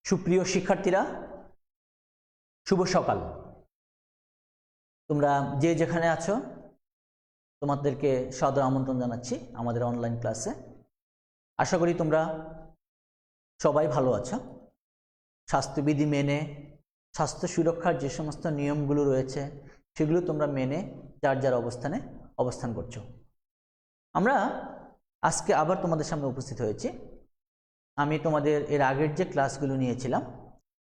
সুপ্রিয় শিক্ষার্থীরা, শুভ সকাল। তোমরা যে যেখানে আছো তোমাদেরকে সাদর আমন্ত্রণ জানাচ্ছি আমাদের অনলাইন ক্লাসে। আশা করি তোমরা সবাই ভালো আছো। স্বাস্থ্যবিধি মেনে, স্বাস্থ্য সুরক্ষার যে সমস্ত নিয়মগুলো রয়েছে সেগুলো তোমরা মেনে যার যার অবস্থানে অবস্থান করছো। আমরা আজকে আবার তোমাদের সামনে উপস্থিত হয়েছি। আমি তোমাদের এর আগের যে ক্লাসগুলো নিয়েছিলাম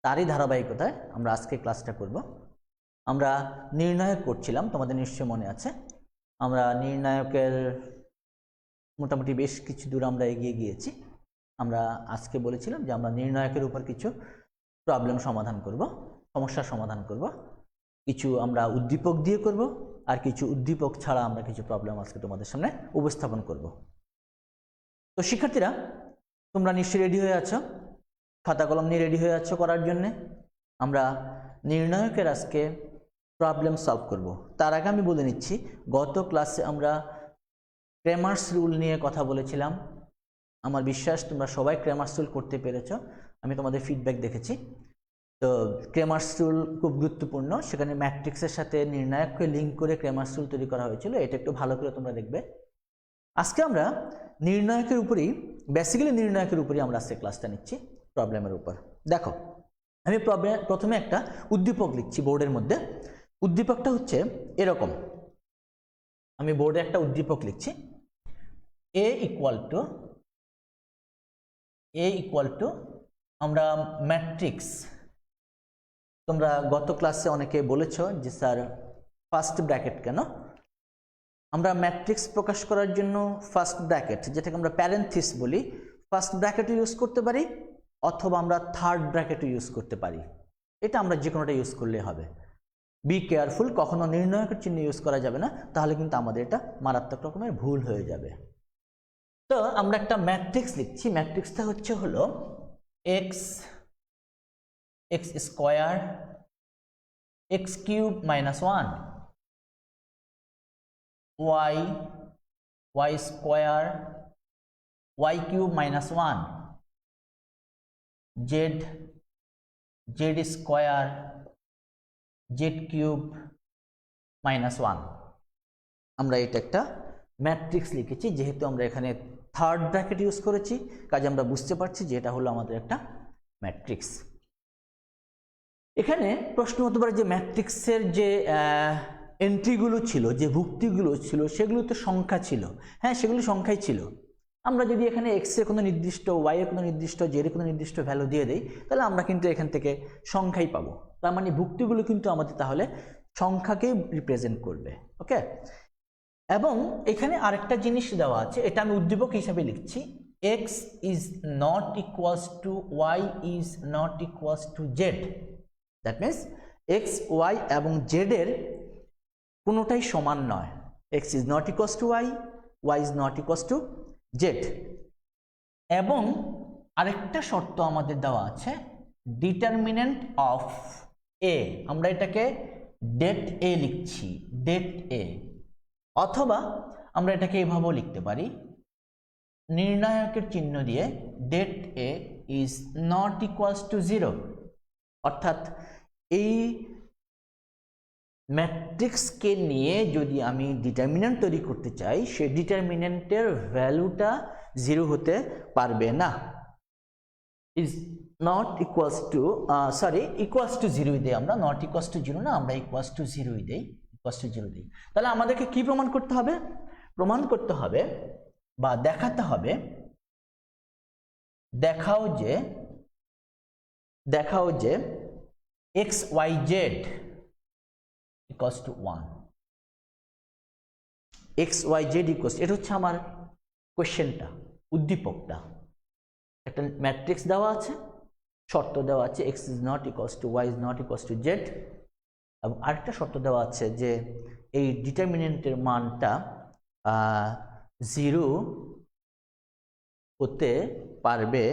তারই ধারাবাহিকতায় আমরা আজকে ক্লাসটা করব। আমরা নির্ণায়ক করছিলাম, তোমাদের নিশ্চয় মনে আছে। আমরা নির্ণায়কের মোটামুটি বেশ কিছু দূর আমরা এগিয়ে গিয়েছি। আমরা আজকে বলেছিলাম যে আমরা নির্ণায়কের উপর কিছু প্রবলেম সমাধান করব, সমস্যার সমাধান করব। কিছু আমরা উদ্দীপক দিয়ে করব, আর কিছু উদ্দীপক ছাড়া আমরা কিছু প্রবলেম আজকে তোমাদের সামনে উপস্থাপন করব। তো শিক্ষার্থীরা, তোমরা নিশ্চয়ই রেডি হয়ে আছো, খাতা কলম নিয়ে রেডি হয়ে আছো করার জন্যে। আমরা নির্ণায়কের আজকে প্রবলেম সলভ করব। তার আগে আমি বলে নিচ্ছি, গত ক্লাসে আমরা ক্রেমার্স রুল নিয়ে কথা বলেছিলাম। আমার বিশ্বাস তোমরা সবাই ক্রেমার্স রুল করতে পেরেছো। আমি তোমাদের ফিডব্যাক দেখেছি। তো ক্রেমার্স রুল খুব গুরুত্বপূর্ণ। সেখানে ম্যাট্রিক্সের সাথে নির্ণায়ককে লিঙ্ক করে ক্রেমার্স রুল তৈরি করা হয়েছিল। এটা একটু ভালো করে তোমরা দেখবে। আজকে আমরা নির্ণায়কের উপরই, বেসিক্যালি নির্ণায়কের উপরই আমরা আজকে ক্লাসটা নিচ্ছি, প্রবলেমের উপর। দেখো, আমি প্রথমে একটা উদ্দীপক লিখছি বোর্ডের মধ্যে। উদ্দীপকটা হচ্ছে এরকম। আমি বোর্ডে একটা উদ্দীপক লিখছি, এ ইকুয়াল টু আমরা ম্যাট্রিক্স। তোমরা গত ক্লাসে অনেকে বলেছো যে স্যার ফার্স্ট ব্র্যাকেট কেন? আমরা ম্যাট্রিক্স প্রকাশ করার জন্য ফার্স্ট ব্র্যাকেট, যেটাকে আমরা প্যারেন্থিস বলি, ফার্স্ট ব্র্যাকেটও ইউজ করতে পারি, অথবা আমরা থার্ড ব্র্যাকেটও ইউজ করতে পারি। এটা আমরা যে কোনোটা ইউজ করলে হবে। বি কেয়ারফুল, কখনো নির্ণায়কের চিহ্ন ইউজ করা যাবে না, তাহলে কিন্তু আমাদের এটা মারাত্মক রকমের ভুল হয়ে যাবে। তো আমরা একটা ম্যাট্রিক্স লিখছি। ম্যাট্রিক্সটা হলো x square x cube minus 1, y square y cube minus 1, z square z cube minus 1। আমরা এটা একটা ম্যাট্রিক্স লিখেছি। যেহেতু আমরা এখানে থার্ড ব্র্যাকেট ইউজ করেছি, কাজে আমরা বুঝতে পারছি যে এটা হলো আমাদের একটা ম্যাট্রিক্স। এখানে প্রশ্ন হতে পারে যে ম্যাট্রিক্সের যে এন্ট্রিগুলো ছিল, যে ভুক্তিগুলো ছিল, সেগুলো তো সংখ্যা ছিল। হ্যাঁ, সেগুলো সংখ্যাই ছিল। আমরা যদি এখানে এক্স এর কোনো নির্দিষ্ট, ওয়াই এর কোনো নির্দিষ্ট, জেড এর কোনো নির্দিষ্ট ভ্যালু দিয়ে দেই, তাহলে আমরা কিন্তু এখান থেকে সংখ্যাই পাবো। তার মানে ভুক্তিগুলো কিন্তু আমাদের তাহলে সংখ্যাকেই রিপ্রেজেন্ট করবে। ওকে, এবং এখানে আরেকটা জিনিস দেওয়া আছে, এটা আমি উদ্দীপক হিসাবে লিখছি। X is not equals to y is not equals to z. That means x, y এবং জেড এর কোনোটাই সমান নয়। X is not equals to y, y is not equals to z. এবং আরেকটা শর্ত আমাদের দেওয়া আছে, ডিটারমিনেন্ট অফ এ। আমরা এটাকে ডেট এ লিখছি, ডেট এ। অথবা আমরা এটাকে এভাবেও লিখতে পারি, নির্ণায়কের চিহ্ন দিয়ে det a is not equals to 0। অর্থাৎ এই ম্যাট্রিক্সকে নিয়ে যদি আমি ডিটারমিনেন্ট তৈরি করতে চাই, সেই ডিটারমিনেন্টের ভ্যালুটা 0 হতে পারবে না। Is not equals two, equals to 0 দেই আমরা, নট ইকুয়ালস টু 0 না, আমরা ইকুয়ালস টু 0 দেই, ইকুয়ালস টু 0 দেই। তাহলে আমাদেরকে কি প্রমাণ করতে হবে? প্রমাণ করতে হবে বা দেখাতে হবে, দেখাও যে x y z equals to 1। X y z equals, এটা হচ্ছে আমার কোয়েশ্চেনটা, উদ্দীপকটা। একটা ম্যাট্রিক্স দেওয়া আছে, শর্ত দেওয়া আছে x is not equals to y is not equals to z, এবং আরেকটা শর্ত দেওয়া আছে যে এই ডিটারমিনেন্টের মানটা 0 হতে পারবে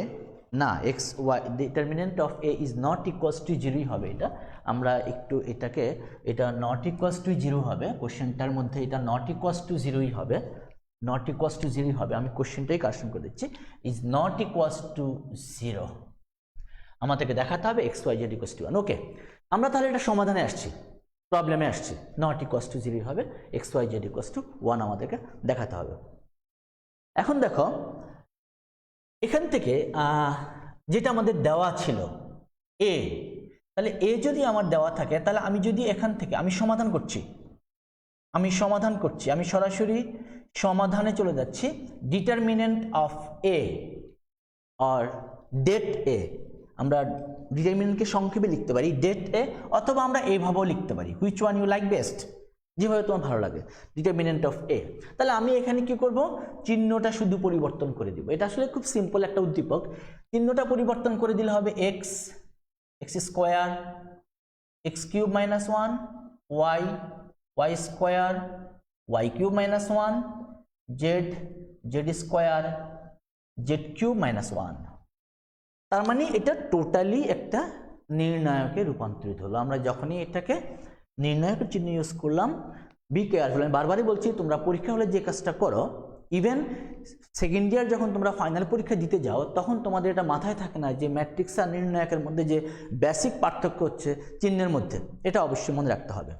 না। X y, determinant of a is not equals to 0 হবে। এটা আমরা একটু এটাকে, এটা নট ইকুয়ালস টু 0 হবে, কোশ্চেনটার মধ্যে এটা নট ইকুয়ালস টু 0ই হবে, নট ইকুয়ালস টু 0 হবে। আমি কোশ্চেনটাই কারেকশন করে দিচ্ছি, ইজ নট ইকুয়ালস টু 0। আমাদেরকে দেখাতে হবে x y z equal to 1। Okay, আমরা তাহলে এটা সমাধানে আসছি, প্রবলেমে আসছি। নট ইকুয়াল টু 0 হবে, x y z equal to 1 আমাদেরকে দেখাতে হবে। এখন দেখো এখান থেকে যেটা আমাদের দেওয়া ছিল এ, তাহলে এ যদি আমার দেওয়া থাকে, তাহলে আমি যদি এখান থেকে আমি সমাধান করছি, আমি সরাসরি সমাধানে চলে যাচ্ছি। ডিটারমিনেন্ট অফ এ আর ডেট এ, আমরা ডিটারমিনেন্টকে সংক্ষেপে লিখতে পারি ডেট এ, অথবা আমরা এইভাবেও লিখতে পারি, which one you like best, যেভাবে তোমার ভালো লাগে, ডিটারমিনেন্ট অফ এ। তাহলে আমি এখানে কি করব, চিহ্নটা শুধু পরিবর্তন করে দিব। এটা আসলে খুব সিম্পল একটা উদ্দীপক। চিহ্নটা পরিবর্তন করে দিলে হবে x square x cube minus 1, y square y cube minus 1, z square z cube minus 1। তার মানে এটা টোটালি একটা নির্ণায়কে রূপান্তরিত হলো। আমরা যখনই এটাকে নির্ণায়কের চিহ্ন ইউজ করলাম, বি কেয়ারফুল। আমি বারবারই বলছি, তোমরা পরীক্ষা হলে যে কাজটা করো, ইভেন সেকেন্ড ইয়ার যখন তোমরা ফাইনাল পরীক্ষা দিতে যাও, তখন তোমাদের এটা মাথায় থাকে না যে ম্যাট্রিক্স আর নির্ণায়কের মধ্যে যে বেসিক পার্থক্য হচ্ছে চিহ্নের মধ্যে, এটা অবশ্যই মনে রাখতে হবে।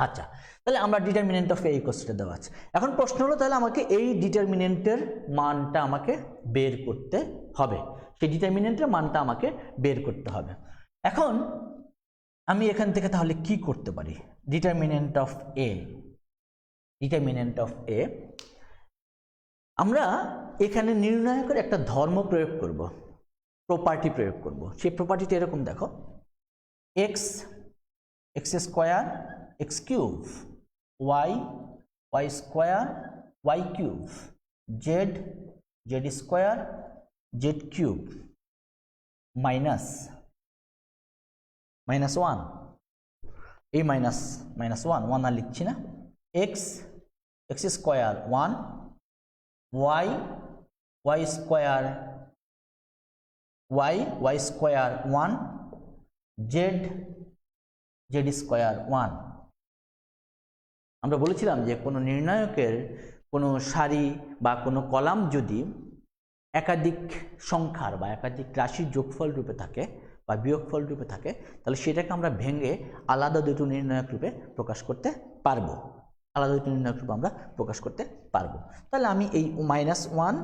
আচ্ছা, তাহলে আমরা ডিটারমিনেন্ট অফ এ ইকুয়ালসটা দেওয়া আছে। এখন প্রশ্ন হলো, তাহলে আমাকে এই ডিটারমিনেন্টের মানটা আমাকে বের করতে হবে, সেই ডিটারমিনেন্টের মানটা আমাকে বের করতে হবে। এখন আমি এখান থেকে তাহলে কি করতে পারি? ডিটারমিনেন্ট অফ এ, আমরা এখানে নির্ণায়কের একটা ধর্ম প্রয়োগ করব, প্রপার্টি প্রয়োগ করব। সেই প্রপার্টিটা এরকম দেখো, x square x cube, y square y cube, z square z cube minus 1, এই মাইনাস 1 আর লিখছি না, x square 1, y square 1, z square 1। আমরা বলেছিলাম যে কোনো নির্ণায়কের কোনো সারি বা কোনো কলাম যদি একাধিক সংখ্যার বা একাধিক রাশির যোগফল রূপে থাকে বা বিয়োগফল রূপে থাকে, তাহলে সেটাকে আমরা ভেঙে আলাদা দুটো নির্ণায়ক রূপে প্রকাশ করতে পারবো, তাহলে আমি এই -1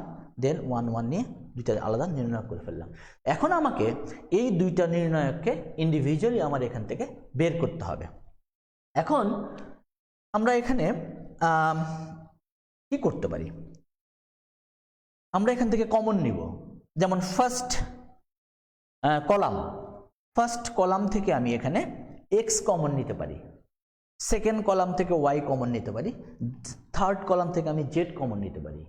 দেন 1 নিয়ে দুইটা আলাদা নির্ণয় করে ফেললাম। এখন আমাকে এই দুইটা নির্ণয়ককে ইন্ডিভিজুয়ালি আমার এখান থেকে বের করতে হবে। এখন আমরা এখানে কি করতে পারি, আমরা এখান থেকে কমন নিব। যেমন ফার্স্ট কলাম থেকে আমি এখানে এক্স কমন নিতে পারি, সেকেন্ড কলাম থেকে ওয়াই কমন নিতে পারি, থার্ড কলাম থেকে আমি জেড কমন নিতে পারি।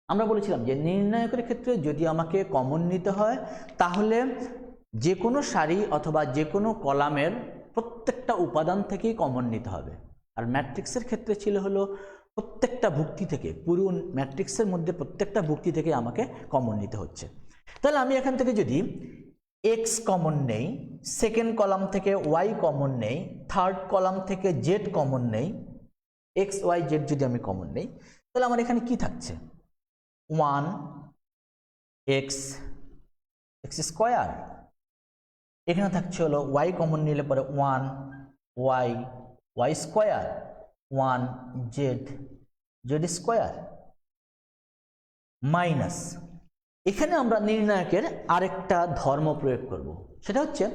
আমরা বলেছিলাম যে নির্ণায়কের ক্ষেত্রে যদি আমাকে কমন নিতে হয়, তাহলে যে কোনো সারি অথবা যে কোনো কলামের প্রত্যেকটা উপাদান থেকেই কমন নিতে হবে। আর ম্যাট্রিক্সের ক্ষেত্রে ছিল হলো প্রত্যেকটা ভুক্তি থেকে, পুরো ম্যাট্রিক্সের মধ্যে প্রত্যেকটা ভুক্তি থেকে আমাকে কমন নিতে হচ্ছে। তাহলে আমি এখান থেকে যদি এক্স কমন নেই, সেকেন্ড কলাম থেকে ওয়াই কমন নেই, থার্ড কলাম থেকে জেড কমন নেই, এক্স ওয়াই জেড যদি আমি কমন নেই, তাহলে আমার এখানে কি থাকছে, 1 এক্স স্কোয়ার, এখানে থাকছে হলো ওয়াই কমন নিলে পরে 1 y square, 1 z square minus, এখানে আমরা নির্ণায়কের আরেকটা ধর্ম প্রয়োগ করব। সেটা হচ্ছে,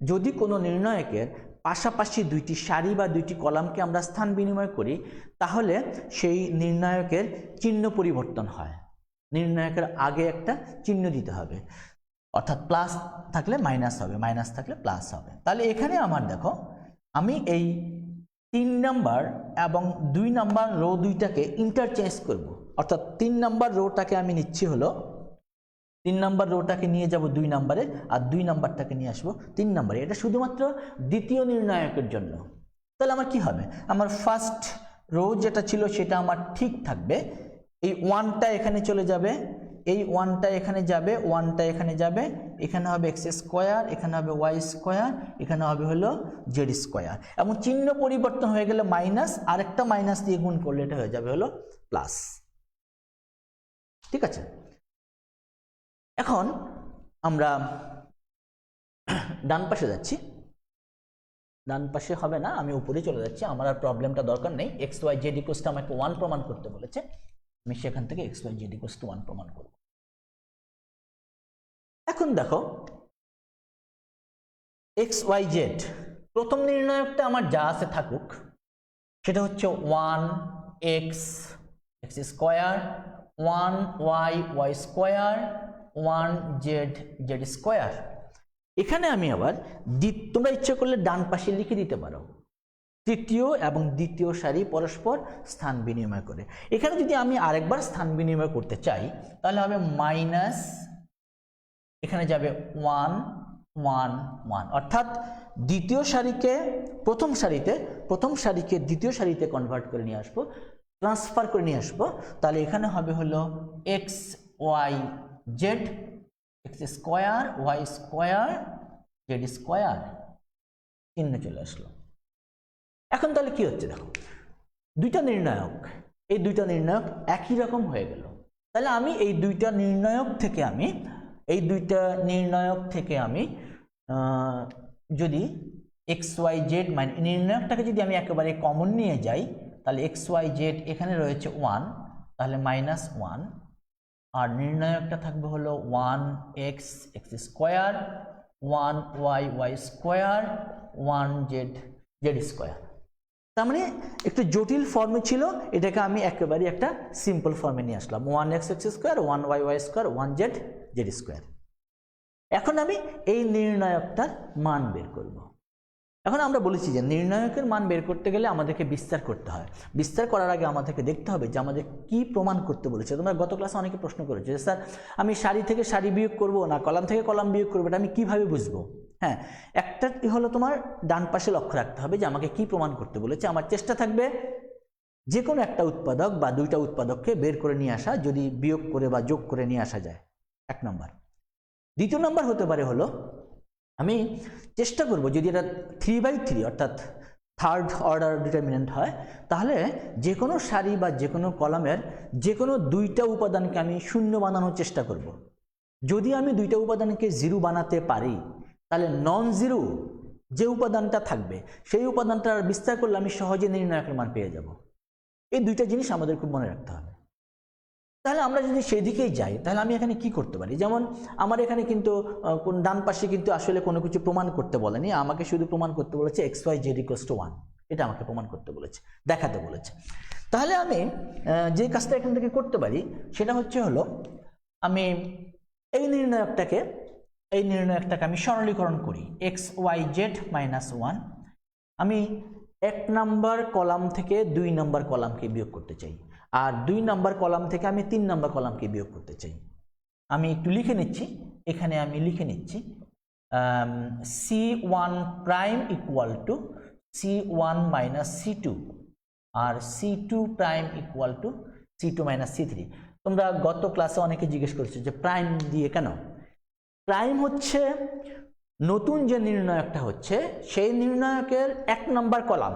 যদি কোনো নির্ণায়কের পাশাপাশি দুইটি সারি বা দুইটি কলামকে আমরা স্থান বিনিময় করি, তাহলে সেই নির্ণায়কের চিহ্ন পরিবর্তন হয়। নির্ণায়কের আগে একটা চিহ্ন দিতে হবে, অর্থাৎ প্লাস থাকলে মাইনাস হবে, মাইনাস থাকলে প্লাস হবে। তাহলে এখানে আমার দেখো, আমি এই 3 নাম্বার এবং 2 নাম্বার রো দুইটাকে ইন্টারচেঞ্জ করব। অর্থাৎ 3 নাম্বার রোটাকে আমি নিচ্ছি হলো, 3 নাম্বার রোটাকে নিয়ে যাব 2 নাম্বারে, আর 2 নাম্বারটাকে নিয়ে আসবো 3 নাম্বারে। এটা শুধুমাত্র দ্বিতীয় নির্ণায়কের জন্য। তাহলে আমার কি হবে, আমার ফার্স্ট রো যেটা ছিল সেটা আমার ঠিক থাকবে, এই 1টা এখানে চলে যাবে, এই 1টা এখানে যাবে, 1টা এখানে যাবে, এখানে হবে এক্স স্কোয়ার, এখানে হবে ওয়াই স্কোয়ার, এখানে হবে হলো জেড স্কোয়ার, এবং চিহ্ন পরিবর্তন হয়ে গেলে মাইনাস, আরেকটা মাইনাস দিয়ে গুণ করলে এটা হয়ে যাবে হলো প্লাস। ঠিক আছে, এখন আমরা ডান পাশে যাচ্ছি, ডান পাশে হবে না, আমি উপরে চলে যাচ্ছি, আমার আর প্রবলেমটা দরকার নেই। X y z equals to আমাকে 1 প্রমাণ করতে বলেছে, আমি সেখান থেকে x y z equals to 1 প্রমাণ করব। এখন দেখো এক্স ওয়াই জেড, প্রথম নির্ণায়কটা আমার যা আছে থাকুক, সেটা হচ্ছে 1x x square, 1y y square, 1z z square. এখানে আমি আবার তোমরা ইচ্ছা করলে ডান পাশে লিখে দিতে পারো, তৃতীয় এবং দ্বিতীয় সারি পরস্পর স্থান বিনিময় করে। এখানে যদি আমি আরেকবার স্থান বিনিময় করতে চাই তাহলে হবে মাইনাস, এখানে যাবে 1 1 1, অর্থাৎ দ্বিতীয় সারিকে প্রথম সারিকে দ্বিতীয় সারিতে কনভার্ট করে নিয়ে আসবো, ট্রান্সফার করে নিয়ে আসবো। তাহলে এখানে হবে হলো x y z, x square y square z square, চিহ্ন চলে আসলো। এখন তাহলে কি হচ্ছে দেখো, দুইটা নির্ণায়ক, এই দুইটা নির্ণায়ক একই রকম হয়ে গেল। তাহলে আমি এই দুইটা নির্ণায়ক থেকে আমি যদি এক্স ওয়াই জেড মানে নির্ণায়কটাকে যদি আমি একেবারে কমন নিয়ে যাই, তাহলে এক্স ওয়াই জেড এখানে রয়েছে 1, তাহলে -1, আর নির্ণায়কটা থাকবে হলো 1x x square, 1y y square, 1z z square. তার মানে একটু জটিল ফর্মে ছিল, এটাকে আমি একেবারে একটা সিম্পল ফর্মে নিয়ে আসলাম, 1x x square, 1y y square, 1z z square. এখন আমি এই নির্ণায়কটার মান বের করব। এখন আমরা বলেছি যে নির্ণায়কের মান বের করতে গেলে আমাদেরকে বিস্তার করতে হয়। বিস্তার করার আগে আমাদেরকে দেখতে হবে যে আমাদের কি প্রমাণ করতে বলেছে। তোমরা গত ক্লাসে অনেকে প্রশ্ন করেছো যে স্যার আমি সারি থেকে সারি বিয়োগ করব না কলাম থেকে কলাম বিয়োগ করবো, এটা আমি কিভাবে বুঝবো? হ্যাঁ, একটা হলো তোমার ডান পাশে লক্ষ্য রাখতে হবে যে আমাকে কি প্রমাণ করতে বলেছে। আমার চেষ্টা থাকবে যে কোনো একটা উৎপাদক বা দুইটা উৎপাদককে বের করে নিয়ে আসা, যদি বিয়োগ করে বা যোগ করে নিয়ে আসা যায়, 1 নম্বর। দ্বিতীয় নম্বর হতে পারে হলো আমি চেষ্টা করব যদি এটা 3/3 অর্থাৎ থার্ড অর্ডার ডিটারমিনেন্ট হয়, তাহলে যে কোনো সারি বা যে কোনো কলামের যে কোনো দুইটা উপাদানকে আমি শূন্য বানানোর চেষ্টা করব। যদি আমি দুইটা উপাদানকে জিরো বানাতে পারি, তাহলে নন জিরো যে উপাদানটা থাকবে সেই উপাদানটার বিস্তার করলে আমি সহজে নির্ণায়কের মান পেয়ে যাব। এই দুইটা জিনিস আমাদের খুব মনে রাখতে হবে। তাহলে আমরা যদি সেই দিকেই যাই, তাহলে আমি এখানে কি করতে পারি? যেমন আমার এখানে কিন্তু ডান পাশে কিন্তু আসলে কোনো কিছু প্রমাণ করতে বলেনি, আমাকে শুধু প্রমাণ করতে বলেছে x y z equals to 1, এটা আমাকে প্রমাণ করতে বলেছে, দেখাতে বলেছে। তাহলে আমি যে কাজটা এখান থেকে করতে পারি সেটা হচ্ছে হলো আমি এই নির্ণায়কটাকে আমি সরলীকরণ করি, এক্স ওয়াই জেড -1। আমি 1 নম্বর কলাম থেকে 2 নম্বর কলামকে বিয়োগ করতে চাই, আর 2 নম্বর কলাম থেকে আমি 3 নম্বর কলামকে বিয়োগ করতে চাই। আমি একটু লিখে নিচ্ছি, এখানে আমি লিখে নিচ্ছি C1 prime equal to C1 minus C2 আর C2 prime equal to C2 minus C3। তোমরা গত ক্লাসে অনেকে জিজ্ঞেস করেছো যে প্রাইম দিয়ে কেন? প্রাইম হচ্ছে নতুন যে নির্ণায়কটা হচ্ছে সেই নির্ণায়কের 1 নম্বর কলাম,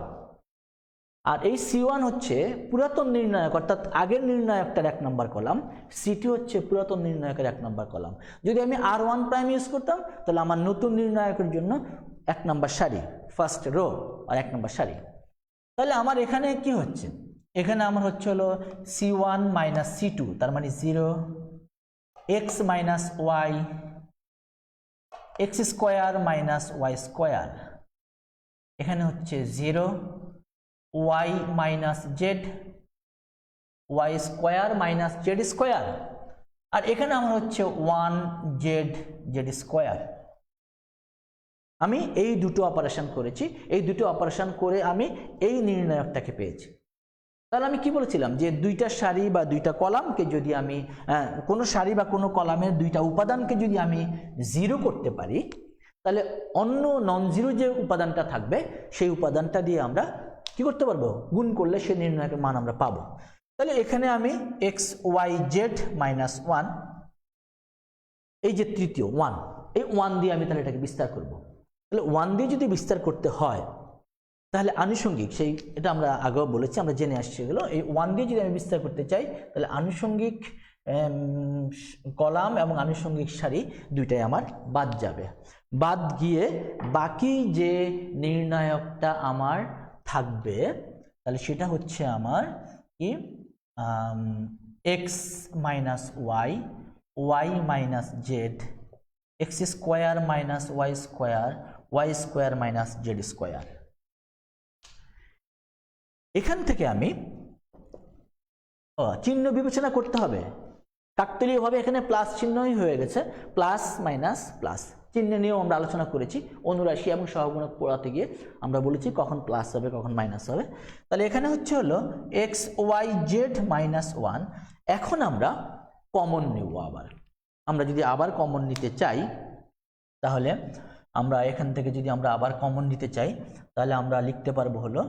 আর এই C1 হচ্ছে পুরাতন নির্ণায়ক অর্থাৎ আগের নির্ণায়কটার 1 নম্বর কলাম, C2 হচ্ছে পুরাতন নির্ণায়কের 1 নম্বর কলাম। যদি আমি R1 প্রাইম ইউজ করতাম তাহলে আমার নতুন নির্ণায়কের জন্য 1 নম্বর সারি, ফার্স্ট রো আর 1 নম্বর সারি। তাহলে আমার এখানে কি হচ্ছে? এখানে আমার হচ্ছে হলো C1 মাইনাস C2, তার মানে 0, x minus y x square minus y square, এখানে হচ্ছে 0, y minus z y square minus z square, আর এখানে আমার হচ্ছে 1z জেড স্কোয়ার। আমি এই দুটো অপারেশন করেছি, এই দুটো অপারেশন করে আমি এই নির্ণায়কটাকে পেয়েছি। তাহলে আমি কি বলেছিলাম যে দুইটা সারি বা দুইটা কলামকে যদি আমি কোনো সারি বা কোনো কলামের দুইটা উপাদানকে যদি আমি জিরো করতে পারি, তাহলে অন্য নন জিরো যে উপাদানটা থাকবে সেই উপাদানটা দিয়ে আমরা কি করতে পারবো? গুণ করলে সে নির্ণায়কের মান আমরা পাবো। তাহলে এখানে আমি এক্স ওয়াই জেড -1, এই যে তৃতীয় 1, এই 1 দিয়ে আমি তাহলে এটাকে বিস্তার করব। তাহলে 1 দিয়ে যদি বিস্তার করতে হয় তাহলে আনুষঙ্গিক এটা আমরা আগেও বলেছি, আমরা জেনে আসছি এগুলো। এই 1 দিয়ে যদি আমি বিস্তার করতে চাই তাহলে আনুষঙ্গিক কলাম এবং আনুষঙ্গিক সারি দুইটাই আমার বাদ যাবে। বাদ গিয়ে বাকি যে নির্ণায়কটা আমার থাকবে তাহলে সেটা হচ্ছে আমার কি x minus y, y minus z, x square minus y square minus z square. এখান থেকে আমি চিহ্ন বিবেচনা করতে হবে। কাকতালীয়ভাবে এখানে প্লাস চিহ্নই হয়ে গেছে, প্লাস মাইনাস প্লাস চিহ্ন নিয়েও আমরা আলোচনা করেছি। অনুরাশি এবং সহগুণক পড়াতে গিয়ে আমরা বলেছি কখন প্লাস হবে কখন মাইনাস হবে। তাহলে এখানে হচ্ছে হলো x y z minus one. এখন আমরা কমন নেব। আমরা যদি আবার কমন নিতে চাই তাহলে আমরা এখান থেকে যদি আমরা আবার কমন নিতে চাই তাহলে আমরা লিখতে পারবো হলো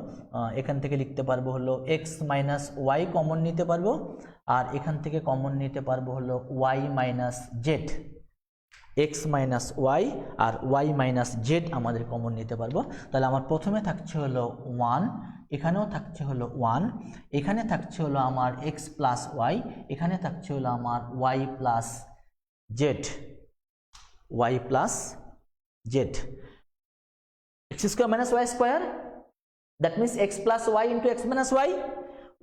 এখান থেকে লিখতে পারবো হলো এক্স মাইনাস ওয়াই কমন নিতে পারবো, আর এখান থেকে কমন নিতে পারবো হলো y minus z. X minus y আর ওয়াই মাইনাস জেড আমাদের কমন নিতে পারবো। তাহলে আমার প্রথমে থাকছে হলো ওয়ান, এখানেও থাকছে হলো ওয়ান, এখানে থাকছে হলো আমার এক্স প্লাস ওয়াই, এখানে থাকছে হলো আমার y plus z, y plus z. X square minus y square, that means x plus y into x minus y,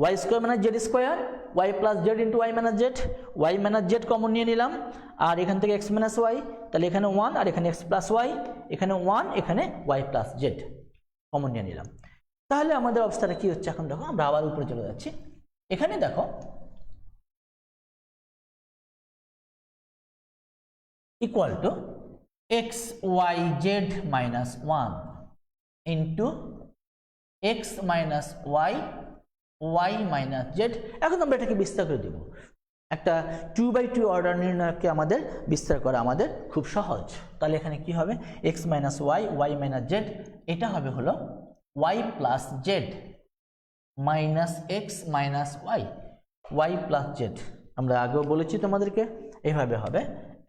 y square minus z square, y plus z into y minus z. Y minus z common নিয়ে নিলাম, আর এখান থেকে x minus y, তাহলে এখানে one আর এখানে x plus Y, এখানে one এখানে Y plus Z common নিয়ে নিলাম। তাহলে আমাদের অবস্থাটা কি হচ্ছে এখন দেখো, আমরা আবার উপরে চলে যাচ্ছি। এখানে দেখো equal to x y z minus one into x minus y y minus z. এখন আমরা এটাকে বিস্তার করে দেব। একটা 2/2 অর্ডার নির্ণয়কে আমাদের বিস্তার করা আমাদের খুব সহজ। তাহলে এখানে কি হবে, x minus y y minus z, এটা হবে হলো y plus z minus x minus y y plus z. আমরা আগেও বলেছি তোমাদেরকে এইভাবে হবে,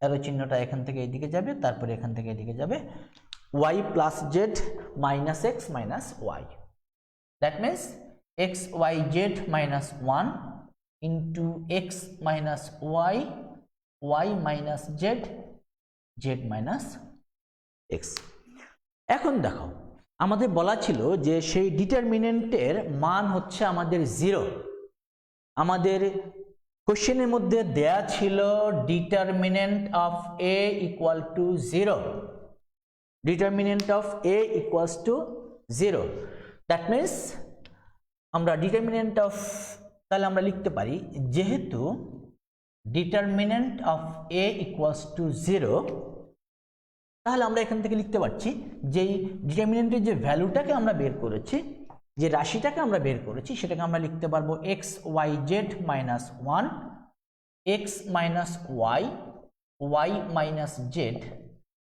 এরো চিহ্নটা এখান থেকে এইদিকে যাবে, তারপরে এখান থেকে এদিকে যাবে, y plus z minus x minus y. That means x y z minus one into x minus y y minus z z minus x. এখন দেখো আমাদের বলা ছিল যে সেই ডিটারমিনেন্টের মান হচ্ছে আমাদের 0। আমাদের কোশ্চেনের মধ্যে দেয়া ছিল determinant of A equal to 0, determinant of A equals to 0। That means আমরা ডিটারমিনেন্ট অফ, তাহলে আমরা লিখতে পারি যেহেতু determinant of A equals to 0, তাহলে আমরা এখান থেকে লিখতে পারছি যেই ডিটারমিনেন্টের যে ভ্যালুটাকে আমরা বের করেছি, যে রাশিটাকে আমরা বের করেছি, সেটাকে আমরা লিখতে পারবো x y z minus one x minus y y minus z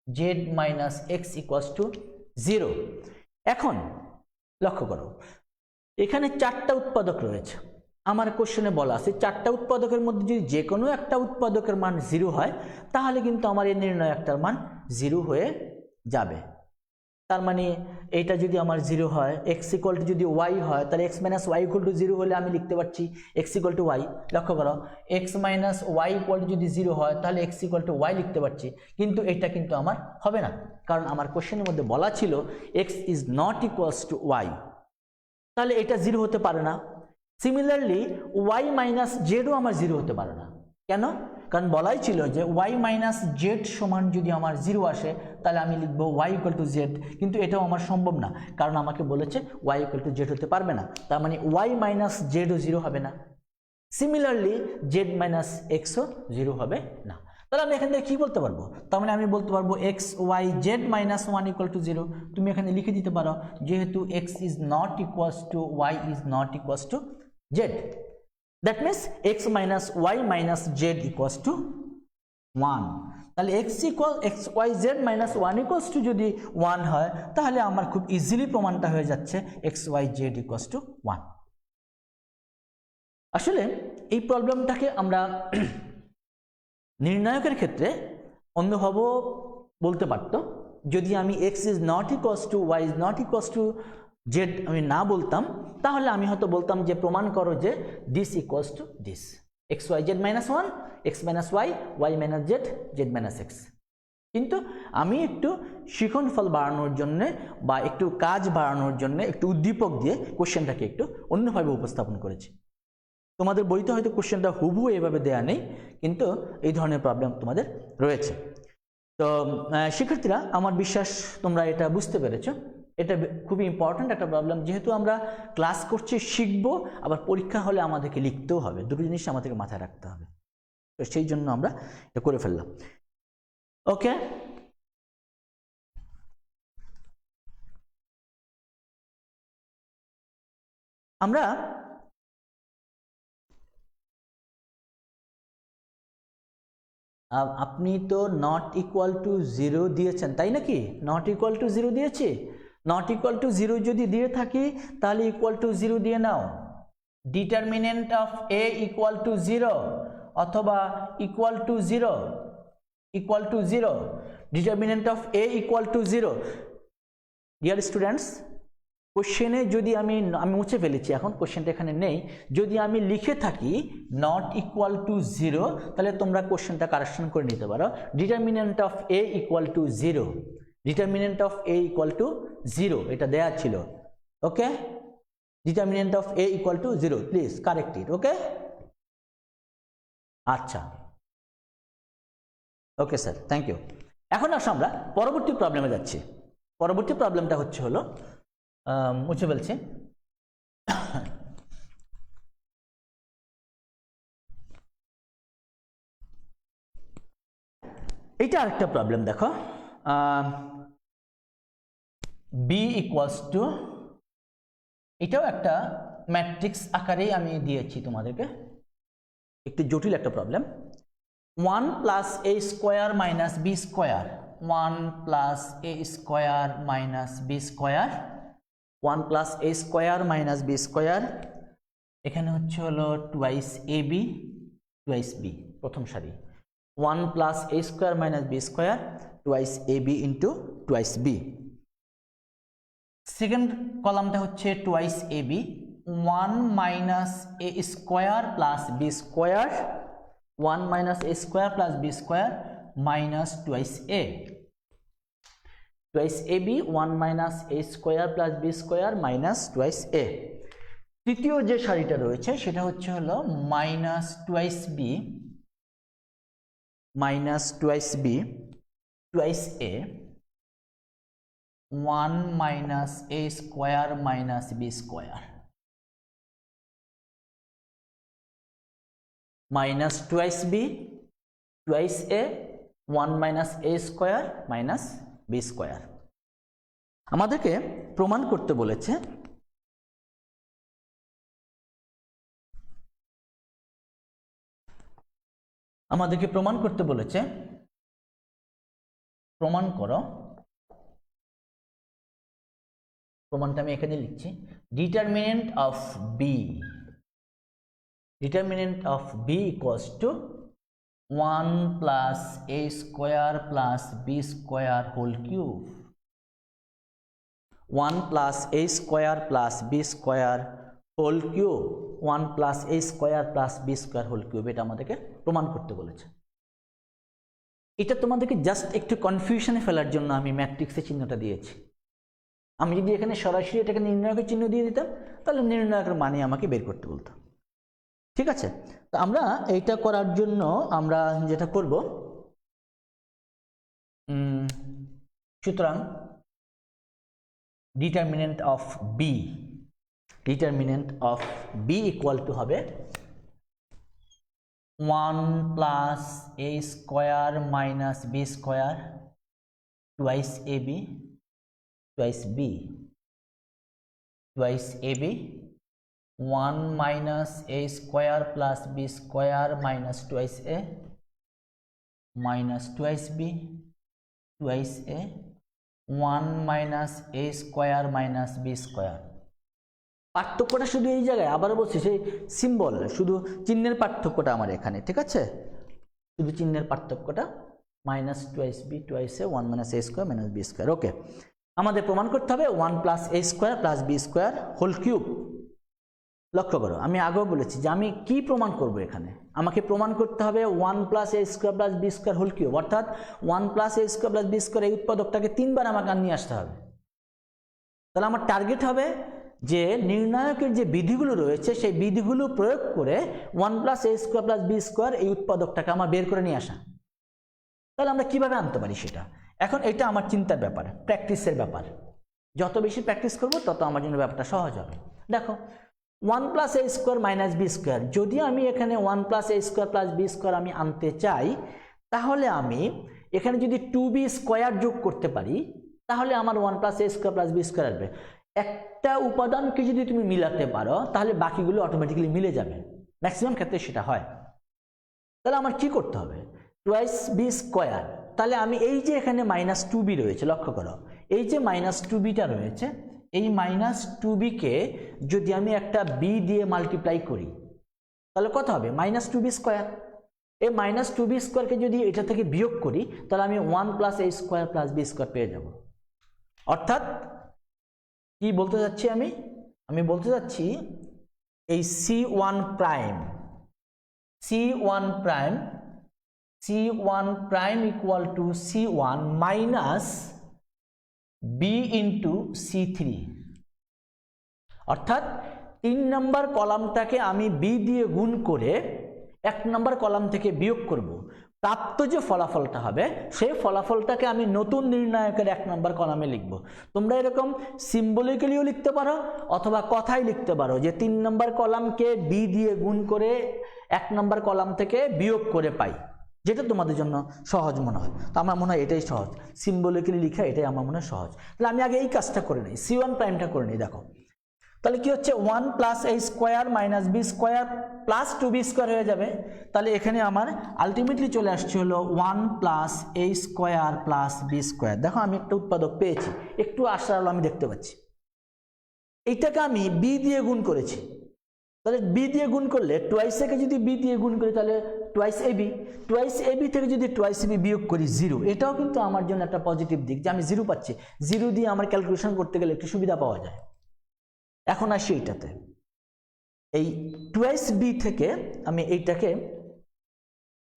z minus x equals to 0। এখন লক্ষ্য করো এখানে 4টা উৎপাদক রয়েছে। আমার কোশ্চেনে বলা আছে 4টা উৎপাদকের মধ্যে যদি যে কোনো একটা উৎপাদকের মান 0 হয় তাহলে কিন্তু আমার এই নির্ণায়কটার মান 0 হয়ে যাবে। তার মানে এইটা যদি আমার 0 হয়, এক্স ইকুয়াল টু যদি ওয়াই হয়, তাহলে x minus y equal to 0 হলে আমি লিখতে পারছি এক্স ইকুয়াল টু ওয়াই। লক্ষ্য করো x minus y equal to যদি 0 হয় তাহলে এক্স ইকুয়াল টু ওয়াই লিখতে পারছি, কিন্তু এটা কিন্তু আমার হবে না, কারণ আমার কোশ্চেনের মধ্যে বলা ছিল x is not equals to y, তাহলে এটা 0 হতে পারে না। সিমিলারলি ওয়াই মাইনাস জেডও আমার 0 হতে পারে না। কেন? কারণ বলাই ছিল যে ওয়াই মাইনাস জেড সমান যদি আমার 0 আসে তাহলে আমি লিখবো ওয়াই ইকুয়াল টু জেড, কিন্তু এটাও আমার সম্ভব না, কারণ আমাকে বলেছে ওয়াই ইকুয়াল টু জেড হতে পারবে না। তার মানে ওয়াই মাইনাস জেডও 0 হবে না। সিমিলারলি জেড মাইনাস এক্সও 0 হবে না। তাহলে আমি এখান থেকে কি বলতে পারবো? তার মানে আমি বলতে পারবো x y z minus 1 equal to 0। তুমি এখানে লিখে দিতে পারো যেহেতু x is not equals to y is not equals to z, that means x minus y minus z equals to 1। তাহলে x y z minus 1 equals to যদি 1 হয় তাহলে আমার খুব ইজিলি প্রমাণটা হয়ে যাচ্ছে x y z equals to 1। আসলে এই প্রবলেমটাকে আমরা নির্ণায়কের ক্ষেত্রে অন্যভাবেও বলতে পারতো, যদি আমি x is not equals to y is not equals to z আমি না বলতাম, তাহলে আমি হয়তো বলতাম যে প্রমাণ করো যে this equals to this. X y z minus one, x minus y, y minus z, z minus x. কিন্তু আমি একটু শিখনফল বাড়ানোর জন্য বা একটু কাজ বাড়ানোর জন্য একটু উদ্দীপক দিয়ে কোশ্চেনটাকে একটু অন্যভাবে উপস্থাপন করেছি। তোমাদের বইতে হয়তো কোশ্চেনটা হুবহু এভাবে দেয়া নেই, কিন্তু এই ধরনের প্রবলেম তোমাদের রয়েছে। তো শিক্ষার্থীরা, আমার বিশ্বাস তোমরা এটা বুঝতে পেরেছো। এটা খুবই ইম্পর্ট্যান্ট একটা প্রবলেম, যেহেতু আমরা ক্লাস করছি, শিখবো, আবার পরীক্ষা হলে আমাদেরকে লিখতেও হবে, দুটো জিনিস আমাদেরকে মাথায় রাখতে হবে। তো সেই জন্য আমরা এটা করে ফেললাম। ওকে, আমরা আপনি তো নট ইকুয়াল টু জিরো দিয়েছেন, তাই নাকি? নট ইকুয়াল টু জিরো দিয়েছি। নট ইকুয়াল টু জিরো যদি দিয়ে থাকি তাহলে ইকুয়াল টু জিরো দিয়ে নাও। Determinant of A equal to zero অথবা equal to zero, equal to zero, determinant of A equal to zero. Dear students, কোশ্চেনে যদি আমি মুছে ফেলেছি, এখন কোশ্চেনটা এখানে নেই, যদি আমি লিখে থাকি নট ইকুয়াল টু জিরো, তাহলে তোমরা কোশ্চেনটা কারেকশন করে নিতে পারো। Determinant of A equal to zero, determinant of A equal to zero, এটা দেয়া ছিল। Okay, determinant of A equal to zero, please correct it. Okay, আচ্ছা, ওকে স্যার, থ্যাংক ইউ। এখন আসো আমরা পরবর্তী প্রবলেমে যাচ্ছি। পরবর্তী প্রবলেমটা হচ্ছে হলো, মুছে ফেলছি। এইটা আরেকটা প্রবলেম, দেখো। বি ইকুয়ালস টু, এটাও একটা ম্যাট্রিক্স আকারেই আমি দিয়েছি তোমাদেরকে, একটু জটিল একটা problem. 1 plus a square minus b square, 1 plus a square minus b square, 1 plus a square minus b square, এখানে হচ্ছে হলো twice a b, twice b, প্রথম সারি। 1 plus a square minus b square, twice a b into twice b. Second কলামটা হচ্ছে twice a b, 1 minus a square plus b square, 1 minus a square plus b square minus twice a, twice a b, 1 minus a square plus b square minus twice a. তৃতীয় যে সারিটা রয়েছে সেটা হচ্ছে হলো minus twice b, minus twice b, twice a, 1 minus a square minus b square, minus twice b, twice a, 1 minus a square minus b square. আমাদেরকে প্রমাণ করতে বলেছে প্রমাণ করো, প্রমাণটা আমি এখানে লিখছি। Determinant of B, determinant of B equals to 1 plus a square plus b square whole cube, 1 plus a square plus b square whole cube, 1 plus a square plus b square whole cube. এটা আমাদেরকে প্রমাণ করতে বলেছে। এটা তোমাদেরকে just একটু কনফিউশনে ফেলার জন্য আমি ম্যাট্রিক্সের চিহ্নটা দিয়েছি। আমি যদি এখানে সরাসরি এটাকে নির্ণায়কের চিহ্ন দিয়ে দিতাম তাহলে নির্ণায়কের মানে আমাকে বের করতে বলতো। ঠিক আছে, তো আমরা এইটা করার জন্য আমরা যেটা করব, সুতরাং determinant of B, determinant of b equal to হবে 1 plus a square minus b square twice a b, twice b, twice a b, 1 minus a square plus b square minus twice a, minus twice b, twice a, 1 minus a square minus b square. পার্থক্যটা শুধু এই জায়গায়, আবার বলছি সেই symbol, শুধু চিহ্নের পার্থক্যটা আমার এখানে। ঠিক আছে, শুধু চিহ্নের পার্থক্যটা, minus twice b, twice a, 1 minus a square minus b square. Okay, আমাদের প্রমাণ করতে হবে 1 plus a square plus b square whole cube, লক্ষ্য করো, আমি আগেও বলেছি যে আমি কি প্রমাণ করব এখানে, আমাকে প্রমাণ করতে হবে 1 plus a square plus b square whole cube, অর্থাৎ 1 plus a square plus b square এই উৎপাদকটাকে 3 বার আমাকে নিয়ে আসতে হবে। তাহলে আমার টার্গেট হবে যে নির্ণায়কের যে বিধিগুলো রয়েছে সেই বিধিগুলো প্রয়োগ করে 1 plus a square plus b square এই উৎপাদকটাকে আমার বের করে নিয়ে আসা। তাহলে আমরা কিভাবে আনতে পারি সেটা, এখন এটা আমার চিন্তার ব্যাপার, প্র্যাকটিসের ব্যাপার। যত বেশি প্র্যাকটিস করব তত আমার জন্য ব্যাপারটা সহজ হবে। দেখো 1 plus a square minus b square, যদি আমি এখানে 1 plus a square plus b square আমি আনতে চাই, তাহলে আমি এখানে যদি 2b স্কোয়ার যোগ করতে পারি তাহলে আমার 1 plus a square plus b square আসবে। একটা উপাদানকে যদি তুমি মিলাতে পারো তাহলে বাকিগুলো অটোমেটিক্যালি মিলে যাবে, ম্যাক্সিমাম ক্ষেত্রে সেটা হয়। তাহলে আমার কি করতে হবে, টুয়াইস বি স্কোয়ার, তাহলে আমি এই যে এখানে মাইনাস 2b রয়েছে, লক্ষ্য করো এই যে মাইনাস 2bটা রয়েছে, এই মাইনাস 2bকে যদি আমি একটা b দিয়ে মাল্টিপ্লাই করি তাহলে কত হবে, মাইনাস 2b স্কোয়ার। এই মাইনাস 2b স্কোয়ারকে যদি এটা থেকে বিয়োগ করি তাহলে আমি 1 plus a square plus b square পেয়ে যাব। অর্থাৎ কি বলতে যাচ্ছি আমি বলতে যাচ্ছি এই C1 prime equal to C1 minus b into C3, অর্থাৎ 3 নম্বর কলামটাকে আমি b দিয়ে গুণ করে 1 নম্বর কলাম থেকে বিয়োগ করব, প্রাপ্ত যে ফলাফলটা হবে সেই ফলাফলটাকে আমি নতুন নির্ণায়কের 1 নম্বর কলামে লিখব। তোমরা এরকম সিম্বলিক্যালিও লিখতে পারো অথবা কথাই লিখতে পারো যে 3 নম্বর কলামকে b দিয়ে গুণ করে 1 নম্বর কলাম থেকে বিয়োগ করে পাই, যেটা তোমাদের জন্য সহজ মনে হয়। তো আমার মনে হয় এটাই সহজ, সিম্বলিক্যালি লিখা এটাই আমার মনে হয় সহজ। তাহলে আমি আগে এই কাজটা করে নিই, C1 প্রাইমটা করে নিই। দেখো তাহলে কি হচ্ছে, 1 plus a square minus b square plus 2b square হয়ে যাবে। তাহলে এখানে আমার আলটিমেটলি চলে আসছে হলো 1 plus a square plus b square. দেখো আমি একটা উৎপাদক পেয়েছি, একটু আশার আলো আমি দেখতে পাচ্ছি। এইটাকে আমি b দিয়ে গুণ করেছি, তাহলে b দিয়ে গুণ করলে টুয়াইস একে যদি b দিয়ে গুণ করি তাহলে টুয়াইস ab থেকে যদি টুয়াইস ab বিয়োগ করি 0, এটাও কিন্তু আমার জন্য একটা পজিটিভ দিক যে আমি 0 পাচ্ছি। 0 দিয়ে আমার ক্যালকুলেশন করতে গেলে একটু সুবিধা পাওয়া যায়। এখন আসি এইটাতে, এই টুয়াইস b থেকে আমি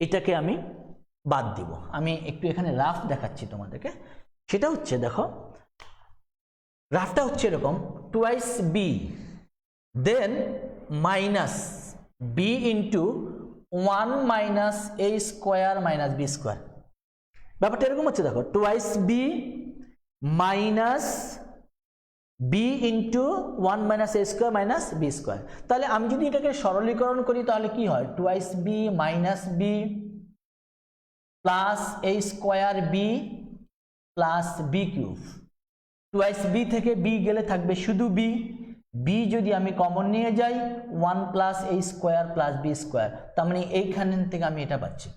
এটাকে আমি বাদ দিব। আমি একটু এখানে রাফ দেখাচ্ছি তোমাদেরকে, সেটা হচ্ছে দেখো রাফটা হচ্ছে এরকম, twice b then minus b into 1 minus a square minus b square. ব্যাপারটা এরকম হচ্ছে, দেখো twice b minus b into 1 minus a square minus b square. তাহলে আমি যদি এটাকে সরলীকরণ করি তাহলে কি হয়, twice b minus b plus a square b plus b cube. Twice b থেকে b গেলে থাকবে শুধু b যদি আমি কমন নিয়ে যাই 1 plus a square plus b square, তার মানে এইখান থেকে আমি এটা পাচ্ছি।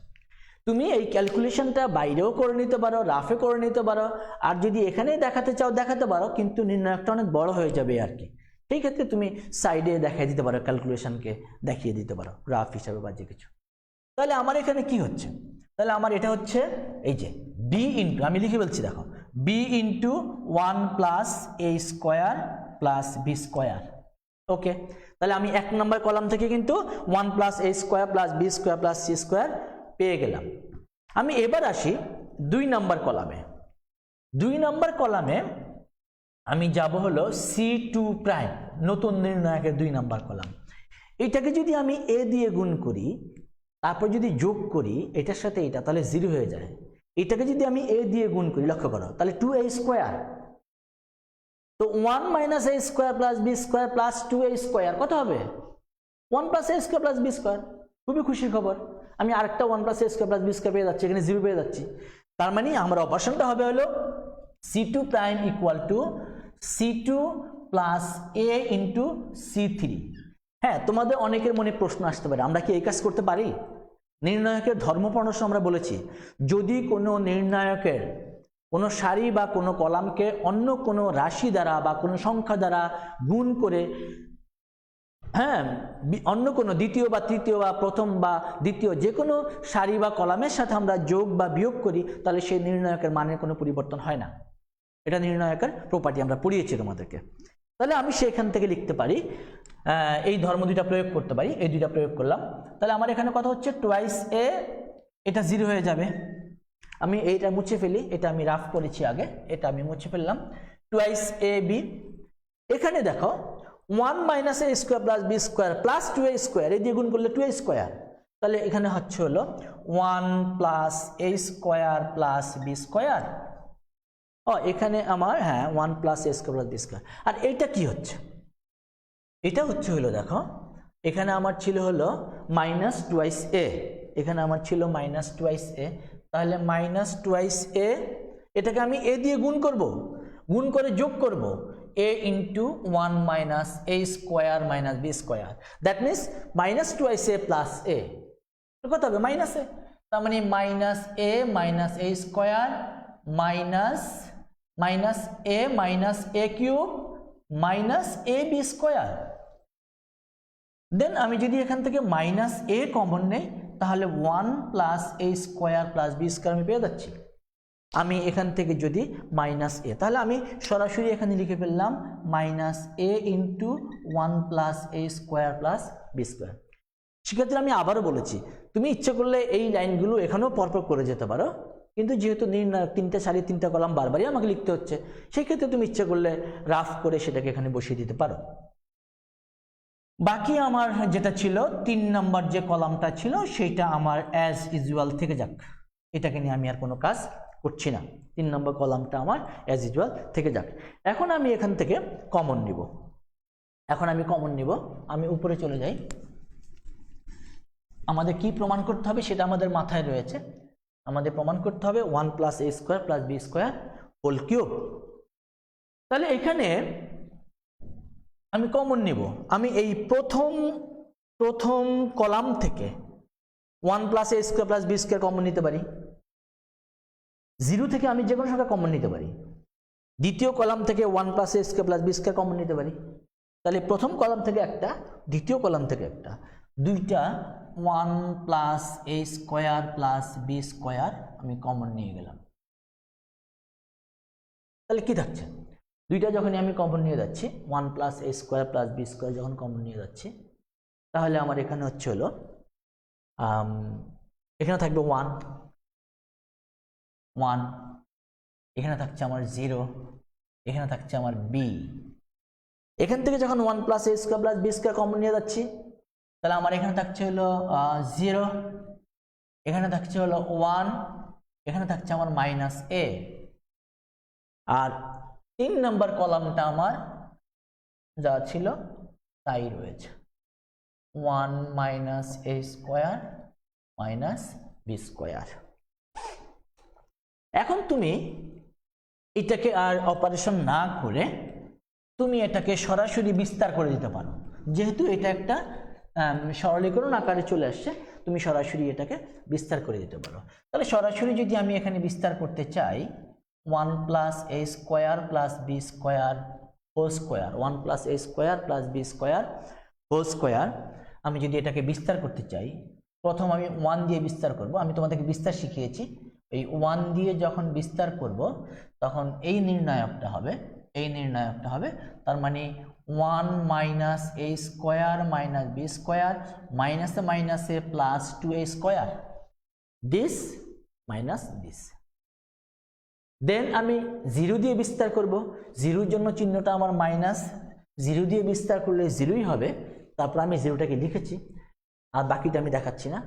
তুমি এই ক্যালকুলেশনটা বাইরেও করে নিতে পারো, রাফে করে নিতে পারো, আর যদি এখানেই দেখাতে চাও দেখাতে পারো, কিন্তু নির্ণায়কটা অনেক বড় হয়ে যাবে আর কি। সেই ক্ষেত্রে তুমি সাইডে দেখাই দিতে পারো, ক্যালকুলেশনকে দেখিয়ে দিতে পারো রাফ হিসাবে বা যে কিছু। তাহলে আমার এখানে কি হচ্ছে, তাহলে আমার এটা হচ্ছে এই যে b ইন্টু, আমি লিখে বলছি দেখো, b into 1 plus a square plus b square. Okay, তাহলে আমি 1 নম্বর কলাম থেকে কিন্তু 1 plus a square plus b square plus c square পেয়ে গেলাম। আমি এবার আসি 2 নম্বর কলামে। 2 নম্বর কলামে আমি যাব হলো C2 প্রাইম, নতুন নির্ণায়কের 2 নম্বর কলাম। এটাকে যদি আমি a দিয়ে গুণ করি তারপর যদি যোগ করি এটার সাথে এটা, তাহলে 0 হয়ে যায়। এটাকে যদি আমি a দিয়ে গুণ করি, লক্ষ্য করো, তাহলে 2a স্কোয়ার, তো 1 minus a square plus b square plus 2a square কত হবে, 1 plus a square plus b square. খুবই খুশির খবর, আমি আরেকটা 1 plus a square plus b square পেয়ে যাচ্ছি, এখানে 0 পেয়ে যাচ্ছি। তার মানে আমার অপারেশনটা হবে হলো C2 prime equal to C2 plus a into C3। হ্যাঁ, তোমাদের অনেকের মনে প্রশ্ন আসতে পারে, আমরা কি এই কাজ করতে পারি? নির্ণায়কের ধর্মপরামর্শ আমরা বলেছি, যদি কোনো নির্ণায়কের কোনো সারি বা কোনো কলামকে অন্য কোনো রাশি দ্বারা বা কোনো সংখ্যা দ্বারা গুণ করে, হ্যাঁ, অন্য কোনো দ্বিতীয় বা তৃতীয় বা প্রথম বা দ্বিতীয় যে কোনো সারি বা কলামের সাথে আমরা যোগ বা বিয়োগ করি, তাহলে সেই নির্ণায়কের মানের কোনো পরিবর্তন হয় না। এটা নির্ণায়কের প্রপার্টি, আমরা পড়িয়েছি তোমাদেরকে। তাহলে আমি সেখান থেকে লিখতে পারি, এই ধর্ম দুইটা প্রয়োগ করতে পারি, এই দুইটা প্রয়োগ করলাম। তাহলে আমার এখানে কথা হচ্ছে টুয়াইস এ, এটা 0 হয়ে যাবে। আমি এইটা মুছে ফেলি, এটা আমি রাফ করেছি আগে, এটা আমি মুছে ফেললাম। টুয়াইস এ বি, এখানে দেখো 1 minus a square plus b square plus 2a square, এই দিয়ে গুণ করলে 2a স্কোয়ার। তাহলে এখানে হচ্ছে হলো 1 plus a square plus b square. এখানে আমার 1 plus a square plus b square. আর এইটা কি হচ্ছে? এটা হচ্ছে হলো দেখো, এখানে আমার ছিল হলো মাইনাস টুয়াইস এ, এখানে আমার ছিল মাইনাস টুয়াইস এ। তাহলে মাইনাস টুয়াইস এ, এটাকে আমি এ দিয়ে গুণ করব, গুণ করে যোগ করব a into 1 minus a square minus b square. That means minus twice a plus a, কত হবে? Minus a. তার মানে minus a square minus a cube minus a b square. Then আমি যদি এখান থেকে মাইনাস এ কমন নেই, তাহলে 1 plus a square plus b square আমি পেয়ে যাচ্ছি। আমি এখান থেকে যদি মাইনাস এ, তাহলে আমি সরাসরি এখানে লিখে ফেললাম minus A into 1 plus a square plus b square. সেক্ষেত্রে আমি আবারও বলেছি, তুমি ইচ্ছে করলে এই লাইনগুলো এখানেও পরপর করে যেতে পারো, কিন্তু যেহেতু নির্ণায়ক 3টে সারি 3টা কলাম বারবারই আমাকে লিখতে হচ্ছে, সেই ক্ষেত্রে তুমি ইচ্ছে করলে রাফ করে সেটাকে এখানে বসিয়ে দিতে পারো। বাকি আমার যেটা ছিল 3 নম্বর যে কলামটা ছিল, সেইটা আমার অ্যাজ ইউজুয়াল থেকে যাক, এটাকে নিয়ে আমি আর কোনো কাজ করছি না। 3 নম্বর কলামটা আমার অ্যাজ ইউজুয়াল থেকে যাক। এখন আমি এখান থেকে কমন নিব, আমি উপরে চলে যাই। আমাদের কি প্রমাণ করতে হবে সেটা আমাদের মাথায় রয়েছে। আমাদের প্রমাণ করতে হবে 1 plus a square plus b square whole cube. তাহলে এখানে আমি কমন নিব, আমি এই প্রথম কলাম থেকে 1 plus a square plus b square common নিতে পারি। 0 থেকে আমি যে কোনো সংখ্যা কমন নিতে পারি। দ্বিতীয় কলাম থেকে 1 plus a square plus b square common নিতে পারি। তাহলে প্রথম কলাম থেকে একটা, দ্বিতীয় কলাম থেকে একটা, দুইটা 1 plus a square plus b square আমি কমন নিয়ে গেলাম। তাহলে কি থাকছে? দুইটা যখনই আমি কমন নিয়ে যাচ্ছি, 1 plus a square plus b square যখন কমন নিয়ে যাচ্ছি, তাহলে আমার এখানে হচ্ছে হলো এখানে থাকবে 1, এখানে থাকছে আমার 0, এখানে থাকছে আমার বি। এখান থেকে যখন 1 plus a square plus b square common নিয়ে যাচ্ছি, তাহলে আমার এখানে থাকছে হলো 0, এখানে থাকছে হলো 1, এখানে থাকছে আমার মাইনাস এ। আর 3 নম্বর কলামটা আমার যা ছিল তাই রয়েছে, 1 minus a square minus b square. এখন তুমি এটাকে আর অপারেশন না করে তুমি এটাকে সরাসরি বিস্তার করে দিতে পারো। যেহেতু এটা একটা সরলীকরণ আকারে চলে আসছে, তুমি সরাসরি এটাকে বিস্তার করে দিতে পারো। তাহলে সরাসরি যদি আমি এখানে বিস্তার করতে চাই, 1 plus a square plus b square whole square, 1 plus a square plus b square whole square, আমি যদি এটাকে বিস্তার করতে চাই, প্রথম আমি 1 দিয়ে বিস্তার করব। আমি তোমাদেরকে বিস্তার শিখিয়েছি, এই 1 দিয়ে যখন বিস্তার করব তখন এই নির্ণায়কটা হবে, তার মানে 1 minus a square minus b square মাইনাসে plus 2a square, this minus this. Then আমি 0 দিয়ে বিস্তার করব, 0-র জন্য চিহ্নটা আমার মাইনাস, 0 দিয়ে বিস্তার করলে 0ই হবে। তারপর আমি 0টাকে লিখেছি, আর বাকিটা আমি দেখাচ্ছি না।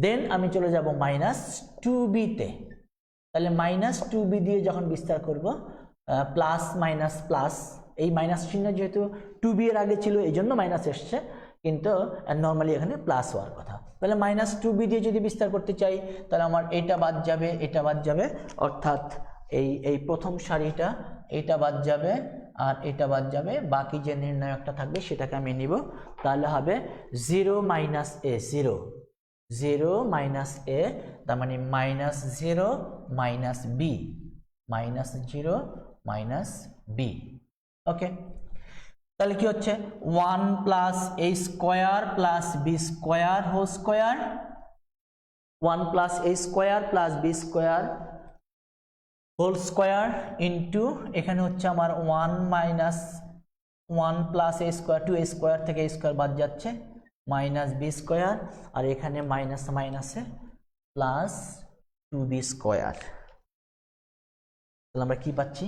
দেন আমি চলে যাব মাইনাস 2b-তে। তাহলে মাইনাস 2b দিয়ে যখন বিস্তার করব, প্লাস মাইনাস প্লাস, এই মাইনাস চিহ্ন যেহেতু 2b এর আগে ছিল এই জন্য মাইনাস এসছে, কিন্তু নর্মালি এখানে প্লাস হওয়ার কথা। তাহলে মাইনাস 2b দিয়ে যদি বিস্তার করতে চাই, তাহলে আমার এটা বাদ যাবে, অর্থাৎ এই প্রথম সারিটা এটা বাদ যাবে আর এটা বাদ যাবে, বাকি যে নির্ণায়কটা থাকবে সেটাকে আমি নিব। তাহলে হবে 0 মাইনাস এ, 0 মাইনাস এ, তার মানে minus 0 minus b, minus 0 minus b. Okay, তাহলে কি হচ্ছে 1 plus a square plus b square whole square, 1 plus a square plus b square whole square into এখানে হচ্ছে আমার 1 minus 1 plus a square, 2a square থেকে a square বাদ যাচ্ছে, minus b square, আর এখানে মাইনাস মাইনাসে প্লাস 2b স্কোয়ার। তাহলে আমরা কি পাচ্ছি?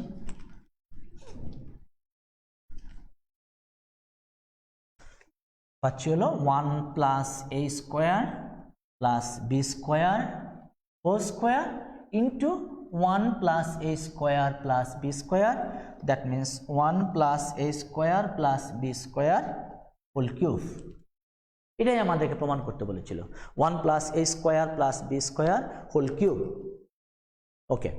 পাচ্ছি হলো 1 plus a square plus b square whole square into 1 plus a square plus b square, that means 1 plus a square plus b square whole cube. এটাই আমাদেরকে প্রমাণ করতে বলেছিল, 1 plus a square plus b square whole cube. Okay,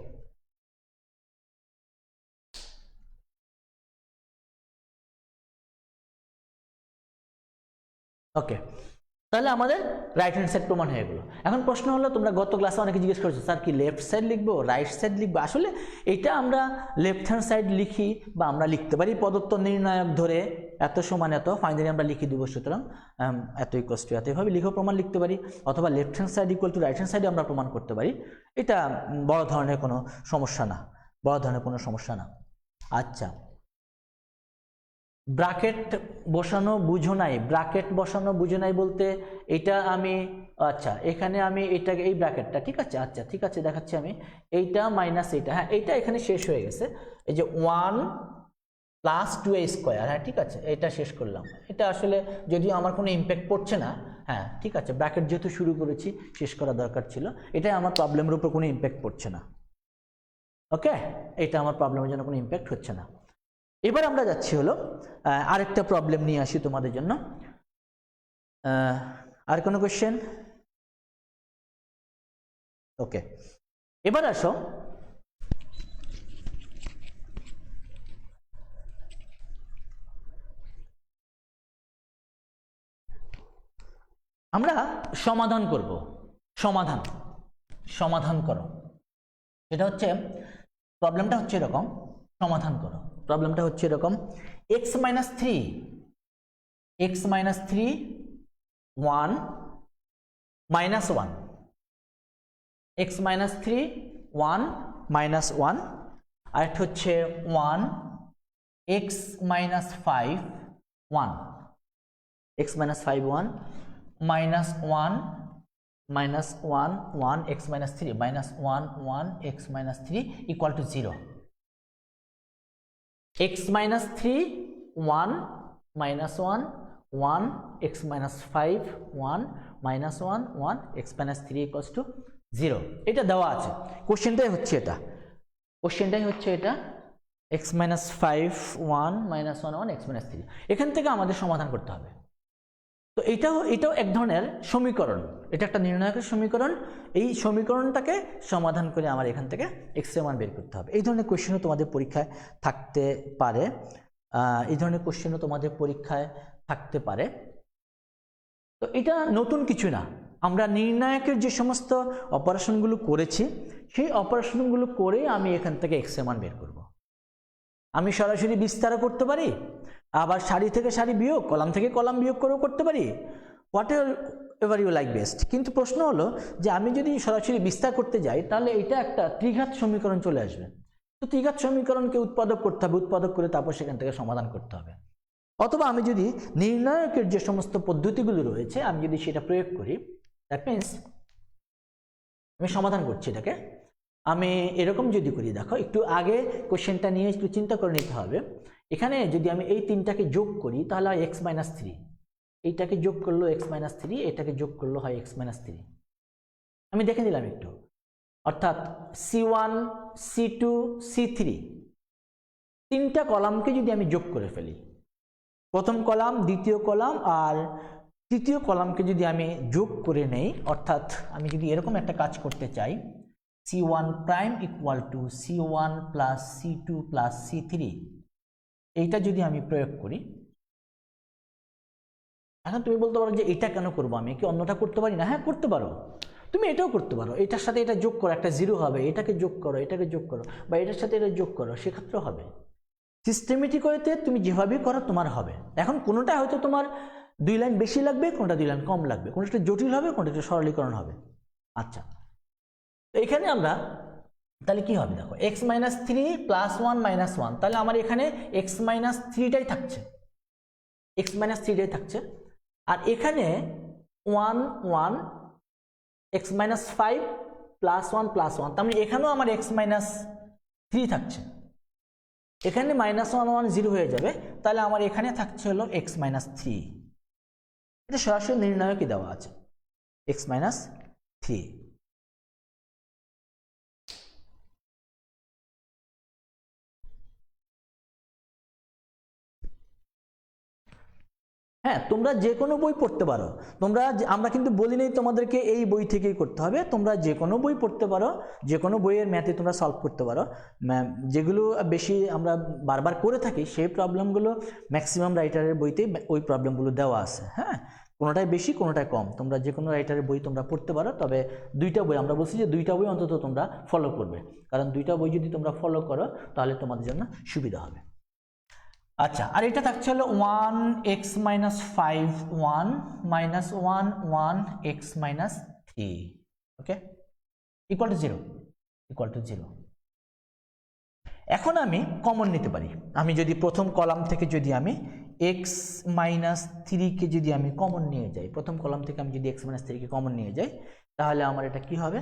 okay, তাহলে আমাদের right hand side প্রমাণ হয়ে গেলো। এখন প্রশ্ন হলো, তোমরা গত ক্লাসে অনেকে জিজ্ঞেস করেছো স্যার কি লেফট সাইড লিখবো রাইট সাইড লিখবো? আসলে এটা আমরা লেফট হ্যান্ড সাইড লিখি বা আমরা লিখতে পারি প্রদত্ত নির্ণায়ক ধরে এত সমান এত, ফাইনালি আমরা লিখে দিব, সুতরাং এত ইকুয়াল টু এত, এভাবে লিখেও প্রমাণ লিখতে পারি, অথবা left hand side equal to right hand সাইডে আমরা প্রমাণ করতে পারি। এটা বড় ধরনের কোনো সমস্যা না, বড় ধরনের কোনো সমস্যা না। আচ্ছা, ব্র্যাকেট বসানো বুঝো নাই, ব্র্যাকেট বসানো বুঝো নাই বলতে এটা আমি, আচ্ছা এখানে আমি এটাকে এই ব্র্যাকেটটা, ঠিক আছে, আচ্ছা ঠিক আছে দেখাচ্ছি আমি, এইটা মাইনাস এইটা, হ্যাঁ এইটা এখানে শেষ হয়ে গেছে, এই যে 1 প্লাস 2a স্কোয়ার, হ্যাঁ ঠিক আছে এটা শেষ করলাম। এটা আসলে যদিও আমার কোনো ইম্প্যাক্ট পড়ছে না, হ্যাঁ ঠিক আছে, ব্র্যাকেট যেহেতু শুরু করেছি শেষ করা দরকার ছিল, এটাই আমার প্রবলেমের উপর কোনো ইম্প্যাক্ট পড়ছে না। ওকে, এটা আমার প্রবলেমের জন্য কোনো ইম্প্যাক্ট হচ্ছে না। এবার আমরা যাচ্ছি হলো আরেকটা প্রবলেম নিয়ে আসি তোমাদের জন্য। আর কোনো কোয়েশ্চেন? ওকে, এবার আসো আমরা সমাধান করব। সমাধান, সমাধান করো, এটা হচ্ছে প্রবলেমটা হচ্ছে এরকম, সমাধান করো। প্রবলেমটা হচ্ছে এরকম, x minus 3 1 minus 1, x minus 3 1 minus 1, আর এটা হচ্ছে 1 x minus 5 1, x minus 5 1 minus 1 minus 1 1 x minus 3 minus 1 1 x minus 3 equal to 0। x minus 3 1 minus 1 1 x minus 5 1 minus 1 1 x minus 3 equals to 0, এটা দেওয়া আছে। কোশ্চেনটাই হচ্ছে এটা, কোশ্চেনটাই হচ্ছে এটা, x minus 5 1 minus 1 1 x minus 3, এখান থেকে আমাদের সমাধান করতে হবে। তো এটাও এক ধরনের সমীকরণ, এটা একটা নির্ণায়কের সমীকরণ, এই সমীকরণটাকে সমাধান করে আমার এখান থেকে x এর মান বের করতে হবে। এই ধরনের কোশ্চেনও তোমাদের পরীক্ষায় থাকতে পারে, এই ধরনের কোশ্চেনও তোমাদের পরীক্ষায় থাকতে পারে। তো এটা নতুন কিছু না, আমরা নির্ণায়কের যে সমস্ত অপারেশনগুলো করেছি সেই অপারেশনগুলো করে আমি এখান থেকে x এর মান বের করব। আমি সরাসরি বিস্তারও করতে পারি, আবার সারি থেকে সারি বিয়োগ, কলাম থেকে কলাম বিয়োগ করেও করতে পারি, whatever you like best. কিন্তু প্রশ্ন হলো যে আমি যদি সরাসরি বিস্তার করতে যাই তাহলে এটা একটা ত্রিঘাত সমীকরণ চলে আসবে। তো ত্রিঘাত সমীকরণকে উৎপাদক করতে হবে, উৎপাদক করে তারপর সেখান থেকে সমাধান করতে হবে। অথবা আমি যদি নির্ণায়কের যে সমস্ত পদ্ধতিগুলো রয়েছে আমি যদি সেটা প্রয়োগ করি, দ্যাট মিনস আমি সমাধান করছি এটাকে, আমি এরকম যদি করি, দেখো একটু আগে কোশ্চেনটা নিয়ে একটু চিন্তা করে নিতে হবে। এখানে যদি আমি এই তিনটাকে যোগ করি তাহলে হয় x মাইনাস 3, এইটাকে যোগ করলো x মাইনাস 3, এটাকে যোগ করলো হয় x মাইনাস 3। আমি দেখে নিলাম একটু, অর্থাৎ C1 C2 C3 তিনটা কলামকে যদি আমি যোগ করে ফেলি, প্রথম কলাম দ্বিতীয় কলাম আর তৃতীয় কলামকে যদি আমি যোগ করে নেই, অর্থাৎ আমি যদি এরকম একটা কাজ করতে চাই, C1 prime equal to C1 plus C2 plus C3, এইটা যদি আমি প্রয়োগ করি, এখন তুমি বলতে পারো যে এটা কেন করবো, আমি কি অন্যটা করতে পারি না? হ্যাঁ করতে পারো, তুমি এটাও করতে পারো, এটার সাথে এটা যোগ করো, একটা 0 হবে, এটাকে যোগ করো, এটাকে যোগ করো, বা এটার সাথে এটা যোগ করো, সেক্ষেত্রেও হবে। সিস্টেমেটিক ওয়েতে তুমি যেভাবেই করো তোমার হবে। এখন কোনোটা হয়তো তোমার 2 লাইন বেশি লাগবে, কোনোটা 2 লাইন কম লাগবে, কোনোটা জটিল হবে, কোনোটা সরলীকরণ হবে। আচ্ছা, তো এখানে আমরা তাহলে কি হবে দেখো, x minus three plus one minus one, তাহলে আমার এখানে x মাইনাস থ্রিটাই থাকছে, x মাইনাস থ্রিটাই থাকছে। আর এখানে one one x minus five plus one, তার মানে এখানেও আমার x মাইনাস থ্রি থাকছে, এখানে মাইনাস ওয়ান ওয়ান জিরো হয়ে যাবে, তাহলে আমার এখানে থাকছে হলো x মাইনাস থ্রি। এটা সরাসরি নির্ণায়কই দেওয়া আছে, x মাইনাস থ্রি। হ্যাঁ, তোমরা যে কোনো বই পড়তে পারো, আমরা কিন্তু বলি নাই তোমাদেরকে এই বই থেকেই করতে হবে, তোমরা যে কোনো বই পড়তে পারো, যে কোনো বইয়ের ম্যাথে তোমরা সলভ করতে পারো। যেগুলো বেশি আমরা বারবার করে থাকি সেই প্রবলেমগুলো ম্যাক্সিমাম রাইটারের বইতেই ওই প্রবলেমগুলো দেওয়া আছে। হ্যাঁ, কোনোটাই বেশি কোনোটাই কম, তোমরা যে কোনো রাইটারের বই তোমরা পড়তে পারো, তবে দুইটা বই আমরা বলছি যে দুইটা বই অন্তত তোমরা ফলো করবে, কারণ দুইটা বই যদি তোমরা ফলো করো তাহলে তোমাদের জন্য সুবিধা হবে। আচ্ছা, আর এটা থাকছে হলো one x minus five one minus one one x minus three, okay, equal to zero. এখন আমি কমন নিতে পারি, আমি যদি প্রথম কলাম থেকে যদি আমি এক্স মাইনাস থ্রিকে যদি আমি কমন নিয়ে যাই, প্রথম কলাম থেকে আমি যদি এক্স মাইনাস থ্রিকে কমন নিয়ে যাই, তাহলে আমার এটা কি হবে,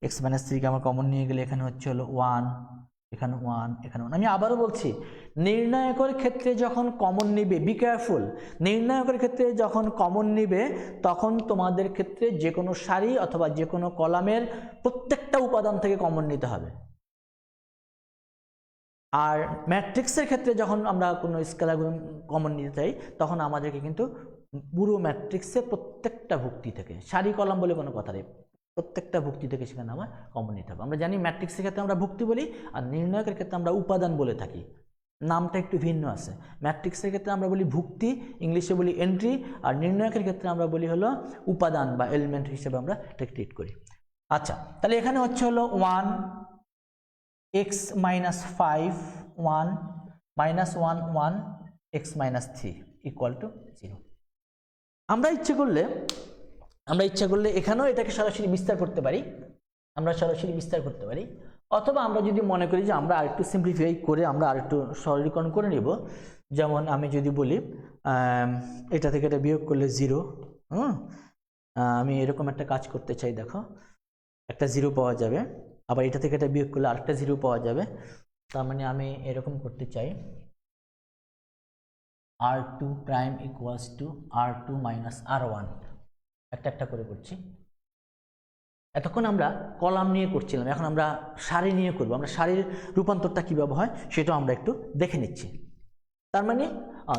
এক্স মাইনাস থ্রিকে আমার কমন নিয়ে গেলে এখানে হচ্ছে হলো ওয়ান, এখানে ওয়ান, এখানে ওয়ান। আমি আবারও বলছি, নির্ণায়কের ক্ষেত্রে যখন কমন নিবে, বি কেয়ারফুল, নির্ণায়কের ক্ষেত্রে যখন কমন নিবে তখন তোমাদের ক্ষেত্রে যে কোনো সারি অথবা যে কোনো কলামের প্রত্যেকটা উপাদান থেকে কমন নিতে হবে। আর ম্যাট্রিক্সের ক্ষেত্রে যখন আমরা কোনো স্কেলারগুলো কমন নিতে চাই তখন আমাদেরকে কিন্তু পুরো ম্যাট্রিক্সের প্রত্যেকটা ভুক্তি থেকে, সারি কলাম বলে কোনো কথা নেই, প্রত্যেকটা ভুক্তি থেকে সেখানে আমার কমন নিতে হবে। আমরা জানি ম্যাট্রিক্সের ক্ষেত্রে আমরা ভুক্তি বলি, আর নির্ণায়কের ক্ষেত্রে আমরা উপাদান বলে থাকি, নামটা একটু ভিন্ন আছে। ম্যাট্রিক্সের ক্ষেত্রে আমরা বলি ভুক্তি, ইংলিশে বলি এন্ট্রি, আর নির্ণায়কের ক্ষেত্রে আমরা বলি হলো উপাদান বা এলিমেন্ট হিসেবে আমরা ট্রিট করি। আচ্ছা, তাহলে এখানে হচ্ছে হলো one x minus five one minus one one x minus three equal to zero. আমরা ইচ্ছে করলে এখানেও এটাকে সরাসরি বিস্তার করতে পারি, অথবা আমরা যদি মনে করি যে আমরা আরেকটু সিম্পলিফাই করে আমরা আরেকটু সরলীকরণ করে নেব, যেমন আমি যদি বলি এটা থেকে এটা বিয়োগ করলে জিরো, আমি এরকম একটা কাজ করতে চাই, দেখো একটা জিরো পাওয়া যাবে, আবার এটা থেকে এটা বিয়োগ করলে আরেকটা জিরো পাওয়া যাবে, তার মানে আমি এরকম করতে চাই r2 prime equals to r2 minus r1, একটা করে করছি। এতক্ষণ আমরা কলাম নিয়ে করছিলাম, এখন আমরা সারি নিয়ে করব। আমরা সারির রূপান্তরটা কীভাবে হয় সেটাও আমরা একটু দেখে নিচ্ছি। তার মানে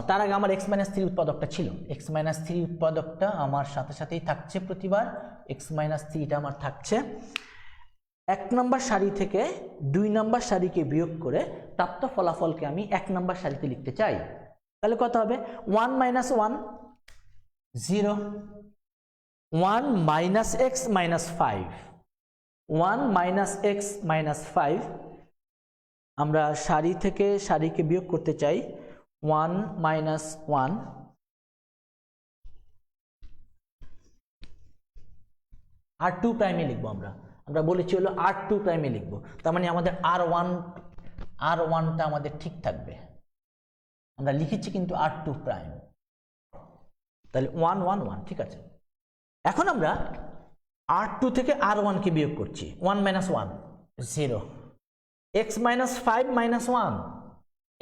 তার আগে আমার এক্স মাইনাস থ্রি উৎপাদকটা ছিল, এক্স মাইনাস থ্রি উৎপাদকটা আমার সাথেই থাকছে প্রতিবার, এক্স মাইনাস থ্রিটা আমার থাকছে। এক নম্বর সারি থেকে দুই নম্বর সারিকে বিয়োগ করে প্রাপ্ত ফলাফলকে আমি এক নম্বর সারিতে লিখতে চাই, তাহলে কত হবে, one minus one zero, one minus x minus five, one minus x minus five, আমরা সারি থেকে সারিকে বিয়োগ করতে চাই, ওয়ান মাইনাস ওয়ান, আর টু প্রাইমে লিখবো, আমরা বলেছি হলো আর টু প্রাইমে লিখবো, তার মানে আমাদের আর ওয়ানটা আমাদের ঠিক থাকবে, আমরা লিখেছি কিন্তু আর টু প্রাইম, তাহলে ওয়ান ওয়ান ওয়ান, ঠিক আছে। এখন আমরা আর টু থেকে আর ওয়ানকে বিয়োগ করছি, one minus one zero, x minus five minus one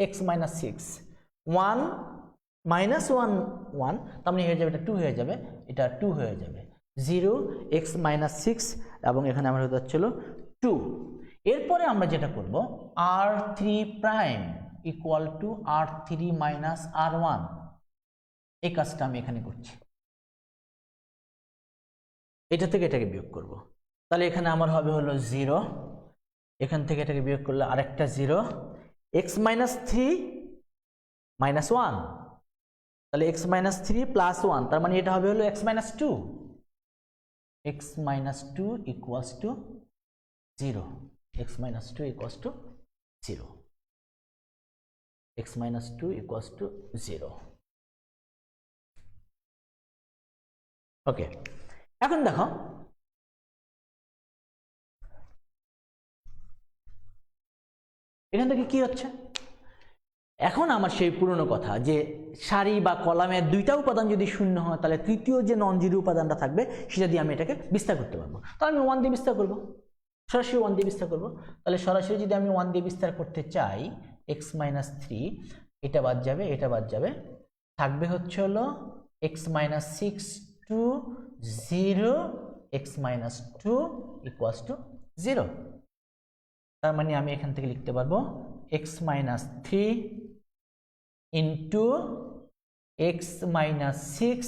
x minus six, one minus one one, তার মানে হয়ে যাবে এটা টু হয়ে যাবে, এটা টু হয়ে যাবে, জিরো এক্স মাইনাস সিক্স, এবং এখানে আমরা হতে যাচ্ছিল টু। এরপরে আমরা যেটা করব, R three prime equal to R three minus R one, এই কাজটা আমি এখানে করছি, এটা থেকে এটাকে বিয়োগ করব, তাহলে এখানে আমার হবে হলো জিরো, এখান থেকে এটাকে বিয়োগ করলে আরেকটা zero, x minus three minus one, তাহলে x minus three plus one, তার মানে এটা হবে হলো x minus two, x minus 2 equals to 0, x minus 2 equals to 0, x minus 2 equals to 0, ওকে। এখন দেখো এখান থেকে কি হচ্ছে, এখন আমার সেই পুরনো কথা যে সারি বা কলামের দুইটা উপাদান যদি শূন্য হয় তাহলে তৃতীয় যে নন জিরো উপাদানটা থাকবে সেটা দিয়ে আমি এটাকে বিস্তার করতে পারবো। তাহলে আমি 1 দিয়ে বিস্তার করবো, সরাসরি 1 দিয়ে বিস্তার করবো। তাহলে সরাসরি যদি আমি 1 দিয়ে বিস্তার করতে চাই, x - 3 এটা বাদ যাবে, এটা বাদ যাবে, থাকবে হচ্ছে হলো x - 6 to 0, x - 2 = 0। তার মানে আমি এখান থেকে লিখতে পারবো x - 3 into x - 6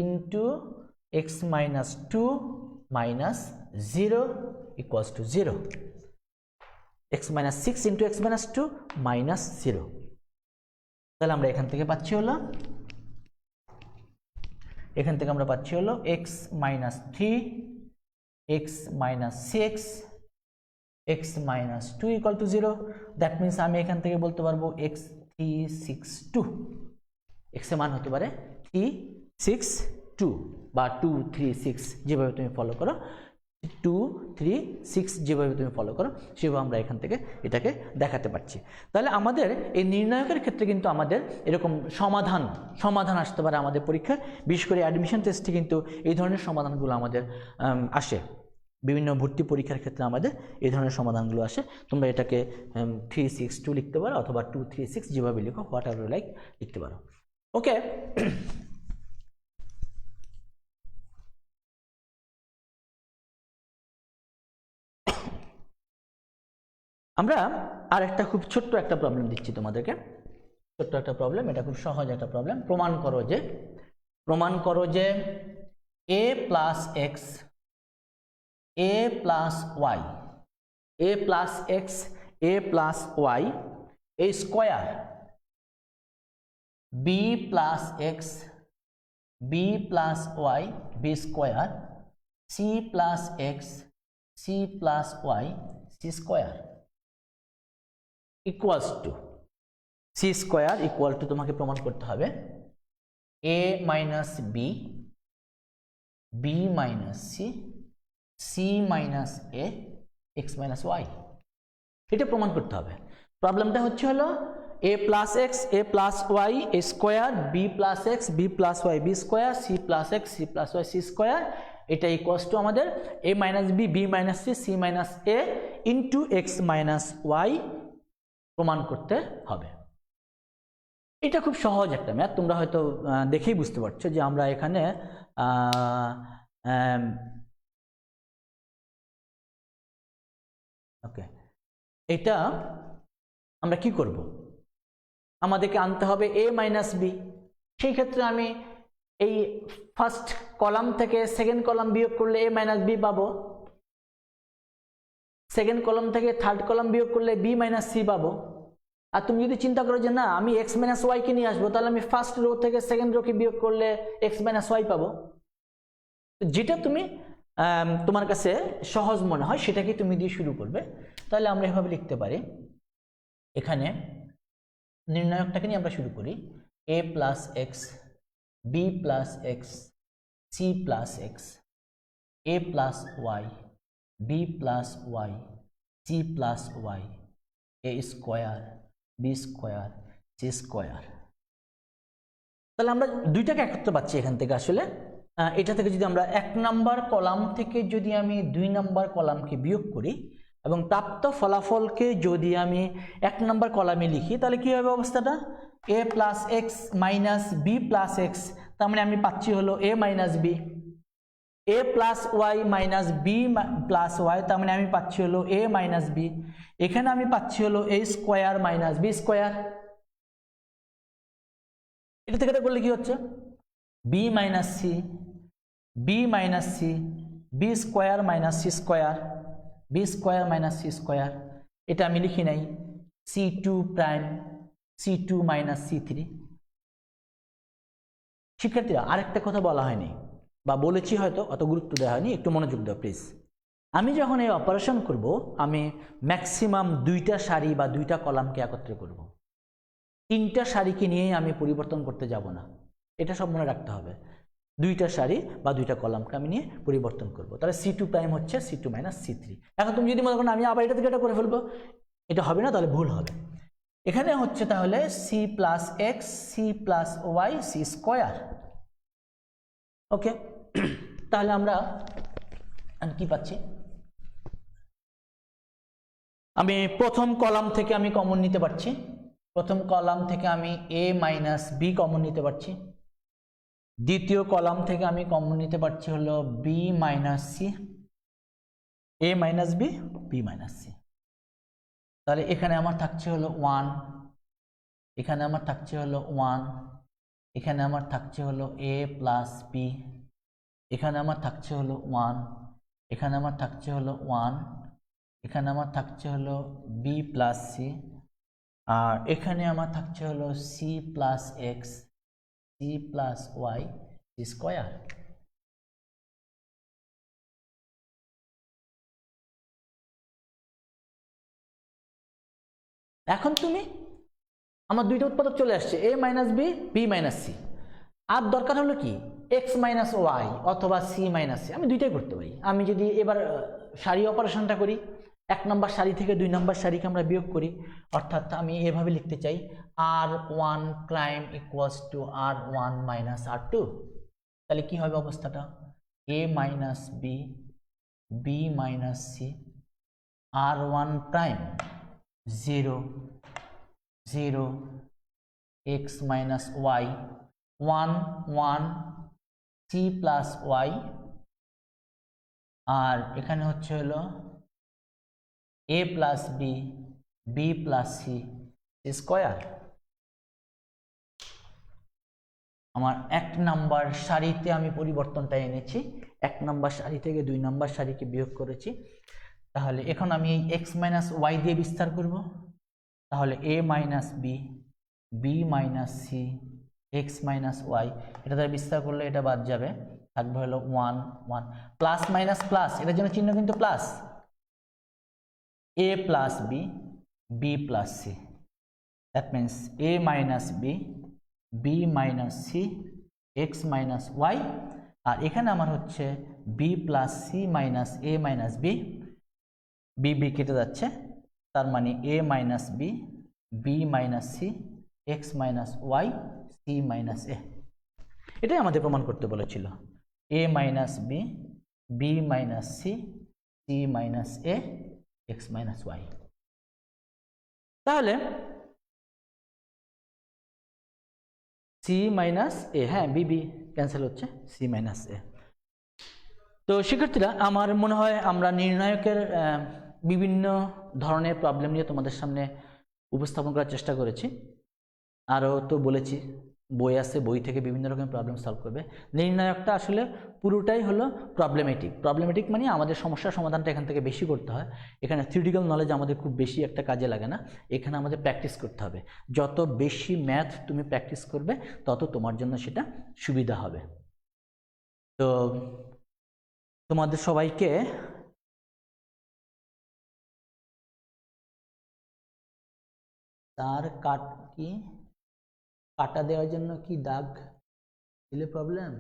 into x - 2 minus 0 = 0। x - 6 into x - 2 minus 0। তাহলে আমরা এখান থেকে পাচ্ছি হলো, x - 3 x - 6 x - 2 = 0। That means আমি এখান থেকে বলতে পারবো x 362, x এর মান হতে পারে 362 বা 236, যেভাবে তুমি ফলো করো, 236 যেভাবে তুমি ফলো করো সেভাবে আমরা এখান থেকে এটাকে দেখাতে পারছি। তাহলে আমাদের এই নির্ণায়কের ক্ষেত্রে কিন্তু আমাদের এরকম সমাধান আসতে পারে আমাদের পরীক্ষায়, বিশেষ করে অ্যাডমিশন টেস্টে কিন্তু এই ধরনের সমাধানগুলো আমাদের আসে। বিভিন্ন ভর্তি পরীক্ষার ক্ষেত্রে আমাদের এই ধরনের সমাধানগুলো আসে। তোমরা এটাকে 362 লিখতে পারো অথবা 236, যেভাবে লিখো, হোয়াট এভার লাইক লিখতে পারো। ওকে, আমরা আর একটা খুব ছোট্ট একটা প্রবলেম দিচ্ছি তোমাদেরকে, ছোট্ট একটা প্রবলেম, এটা খুব সহজ একটা প্রবলেম। প্রমাণ করো যে a plus x a plus y a plus x a plus y a square b plus x b plus y b square c plus x c plus y c square equals to c square equal to তোমাকে প্রমাণ করতে হবে a minus b b minus c c minus a x minus y, এটা প্রমাণ করতে হবে। প্রবলেমটা হচ্ছে হলো a plus x a plus y a square b plus x b plus y b square c plus x c plus y c square, এটা equals to আমাদের a minus b b minus c c minus a into x minus y প্রমাণ করতে হবে। এটা খুব সহজ একটা math, তোমরা হয়তো দেখেই বুঝতে পারছো যে আমরা এখানে ওকে, এটা আমরা কি করব, আমাদেরকে আনতে হবে a মাইনাস বি। সেই ক্ষেত্রে আমি এই ফার্স্ট কলাম থেকে সেকেন্ড কলাম বিয়োগ করলে a মাইনাস বি পাবো, সেকেন্ড কলাম থেকে থার্ড কলাম বিয়োগ করলে b মাইনাস সি পাবো। আর তুমি যদি চিন্তা করো যে না আমি x মাইনাস ওয়াই কে নিয়ে আসবো, তাহলে আমি ফার্স্ট রো থেকে সেকেন্ড রো কে বিয়োগ করলে x মাইনাস ওয়াই পাবো। যেটা তুমি তোমার কাছে সহজ মনে হয় সেটাকে তুমি দিয়ে শুরু করবে। তাহলে আমরা এভাবে লিখতে পারি, এখানে নির্ণায়কটাকে নিয়ে আমরা শুরু করি, a plus x b plus x c plus x a plus y b plus y c plus y a square b square c square. তাহলে আমরা দুইটাকে একত্র পাচ্ছি এখান থেকে। আসলে এটা থেকে যদি আমরা 1 নাম্বার কলাম থেকে যদি আমি 2 নাম্বার কলামকে বিয়োগ করি এবং প্রাপ্ত ফলাফলকে যদি আমি 1 নাম্বার কলামে লিখি, তাহলে কি হবে অবস্থাটা, a plus x minus b plus x, তার মানে আমি পাচ্ছি হলো a minus b, a plus y minus b plus y, তার মানে আমি পাচ্ছি হলো a মাইনাস বি। এখানে আমি পাচ্ছি হলো a square minus b square. এটা থেকে এটা করলে কি হচ্ছে, b minus c b minus c b square minus c square b square minus c square. এটা আমি লিখি নাই, c2 prime c2 minus c3। শিক্ষার্থীরা আরেকটা কথা বলা হয়নি বা বলেছি হয়তো, অত গুরুত্ব দেওয়া হয়নি, একটু মনোযোগ দাও প্লিজ। আমি যখন এই অপারেশন করব আমি ম্যাক্সিমাম 2টা সারি বা 2টা কলামকে একত্র করব, 3টা সারিকে নিয়েই আমি পরিবর্তন করতে যাব না, এটা সব মনে রাখতে হবে। 2টা সারি বা 2টা কলামকে আমি নিয়ে পরিবর্তন করব। তাহলে c2 প্রাইম হচ্ছে c2 মাইনাস c3। এখন তুমি যদি মনে করো আমি আবার এটা থেকে এটা করে ফেলবো, এটা হবে না, তাহলে ভুল হবে। এখানে হচ্ছে তাহলে c plus x c plus y c square. Okay, তাহলে আমরা কি পাচ্ছি, আমি প্রথম কলাম থেকে আমি কমন নিতে পারছি, প্রথম কলাম থেকে আমি এ মাইনাস বি কমন নিতে পারছি, দ্বিতীয় কলাম থেকে আমি কমন নিতে পারছি হলো b minus c, a minus b b minus c. তাহলে এখানে আমার থাকছে হলো 1, এখানে আমার থাকছে হলো 1, এখানে আমার থাকছে হলো এ প্লাস বি, এখানে আমার থাকছে হলো 1, এখানে আমার থাকছে হলো 1, এখানে আমার থাকছে হলো বি প্লাস সি, আর এখানে আমার থাকছে হলো c plus x c plus y c square. এখন তুমি আমার দুইটা উৎপাদক চলে আসছে, a minus b b minus c, আর দরকার হলো কি এক্স মাইনাস ওয়াই অথবা সি মাইনাস সি, আমি দুইটাই করতে পারি। আমি যদি এবার সারি অপারেশনটা করি, 1 নম্বর সারি থেকে 2 নম্বর সারিকে আমরা বিয়োগ করি, অর্থাৎ আমি এভাবে লিখতে চাই r1 prime equals to r1 minus r2। তাহলে কি হবে অবস্থাটা, a minus b b minus c r1 prime 0 0 x minus y 1 1 c plus y, আর এখানে হচ্ছে হলো a plus b b plus c square. আমার 1 নাম্বার সারিতে আমি পরিবর্তনটা এনেছি, 1 নাম্বার সারি থেকে 2 নাম্বার সারিকে বিয়োগ করেছি। তাহলে এখন আমি এই x মাইনাস ওয়াই দিয়ে বিস্তার করব, তাহলে a minus b b minus c x minus y, এটা দ্বারা বিস্তার করলে এটা বাদ যাবে, থাকবে হলো 1 1 প্লাস মাইনাস প্লাস, এটার জন্য চিহ্ন কিন্তু plus, a plus b b plus c, that means a minus b b minus c x minus y, আর এখানে আমার হচ্ছে b plus c minus a minus b, b b কেটে যাচ্ছে, তার মানে a minus b b minus c x minus y c minus a. এটাই আমাদের প্রমাণ করতে বলেছিল, a minus b b minus c c minus a x minus y. তাহলে সি মাইনাস এ, হ্যাঁ বি বি ক্যান্সেল হচ্ছে, সি মাইনাস এ। তো শিক্ষার্থীরা, আমার মনে হয় আমরা নির্ণায়কের বিভিন্ন ধরনের প্রবলেম নিয়ে তোমাদের সামনে উপস্থাপন করার চেষ্টা করেছি। আরও তো বলেছি বই আছে, বই থেকে বিভিন্ন রকমের প্রবলেম সলভ করবে। নির্ণায়কটা আসলে পুরোটাই হলো প্রবলেমেটিক মানে আমাদের সমস্যার সমাধানটা এখান থেকে বেশি করতে হয়। এখানে থিওরিটিক্যাল নলেজ আমাদের খুব বেশি একটা কাজে লাগে না, এখানে আমাদের প্র্যাকটিস করতে হবে। যত বেশি ম্যাথ তুমি প্র্যাকটিস করবে তত তোমার জন্য সেটা সুবিধা হবে। তো তোমাদের সবাইকে তার কাটা দেওয়ার জন্য কি দাগ দিলে প্রবলেম,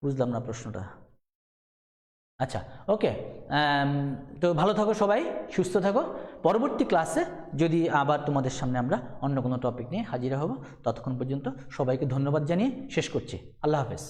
বুঝলাম না প্রশ্নটা। আচ্ছা, ওকে, তো ভালো থাকো সবাই, সুস্থ থাকো। পরবর্তী ক্লাসে যদি আবার তোমাদের সামনে আমরা অন্য কোনো টপিক নিয়ে হাজির হব, ততক্ষণ পর্যন্ত সবাইকে ধন্যবাদ জানিয়ে শেষ করছি। আল্লাহ হাফেজ।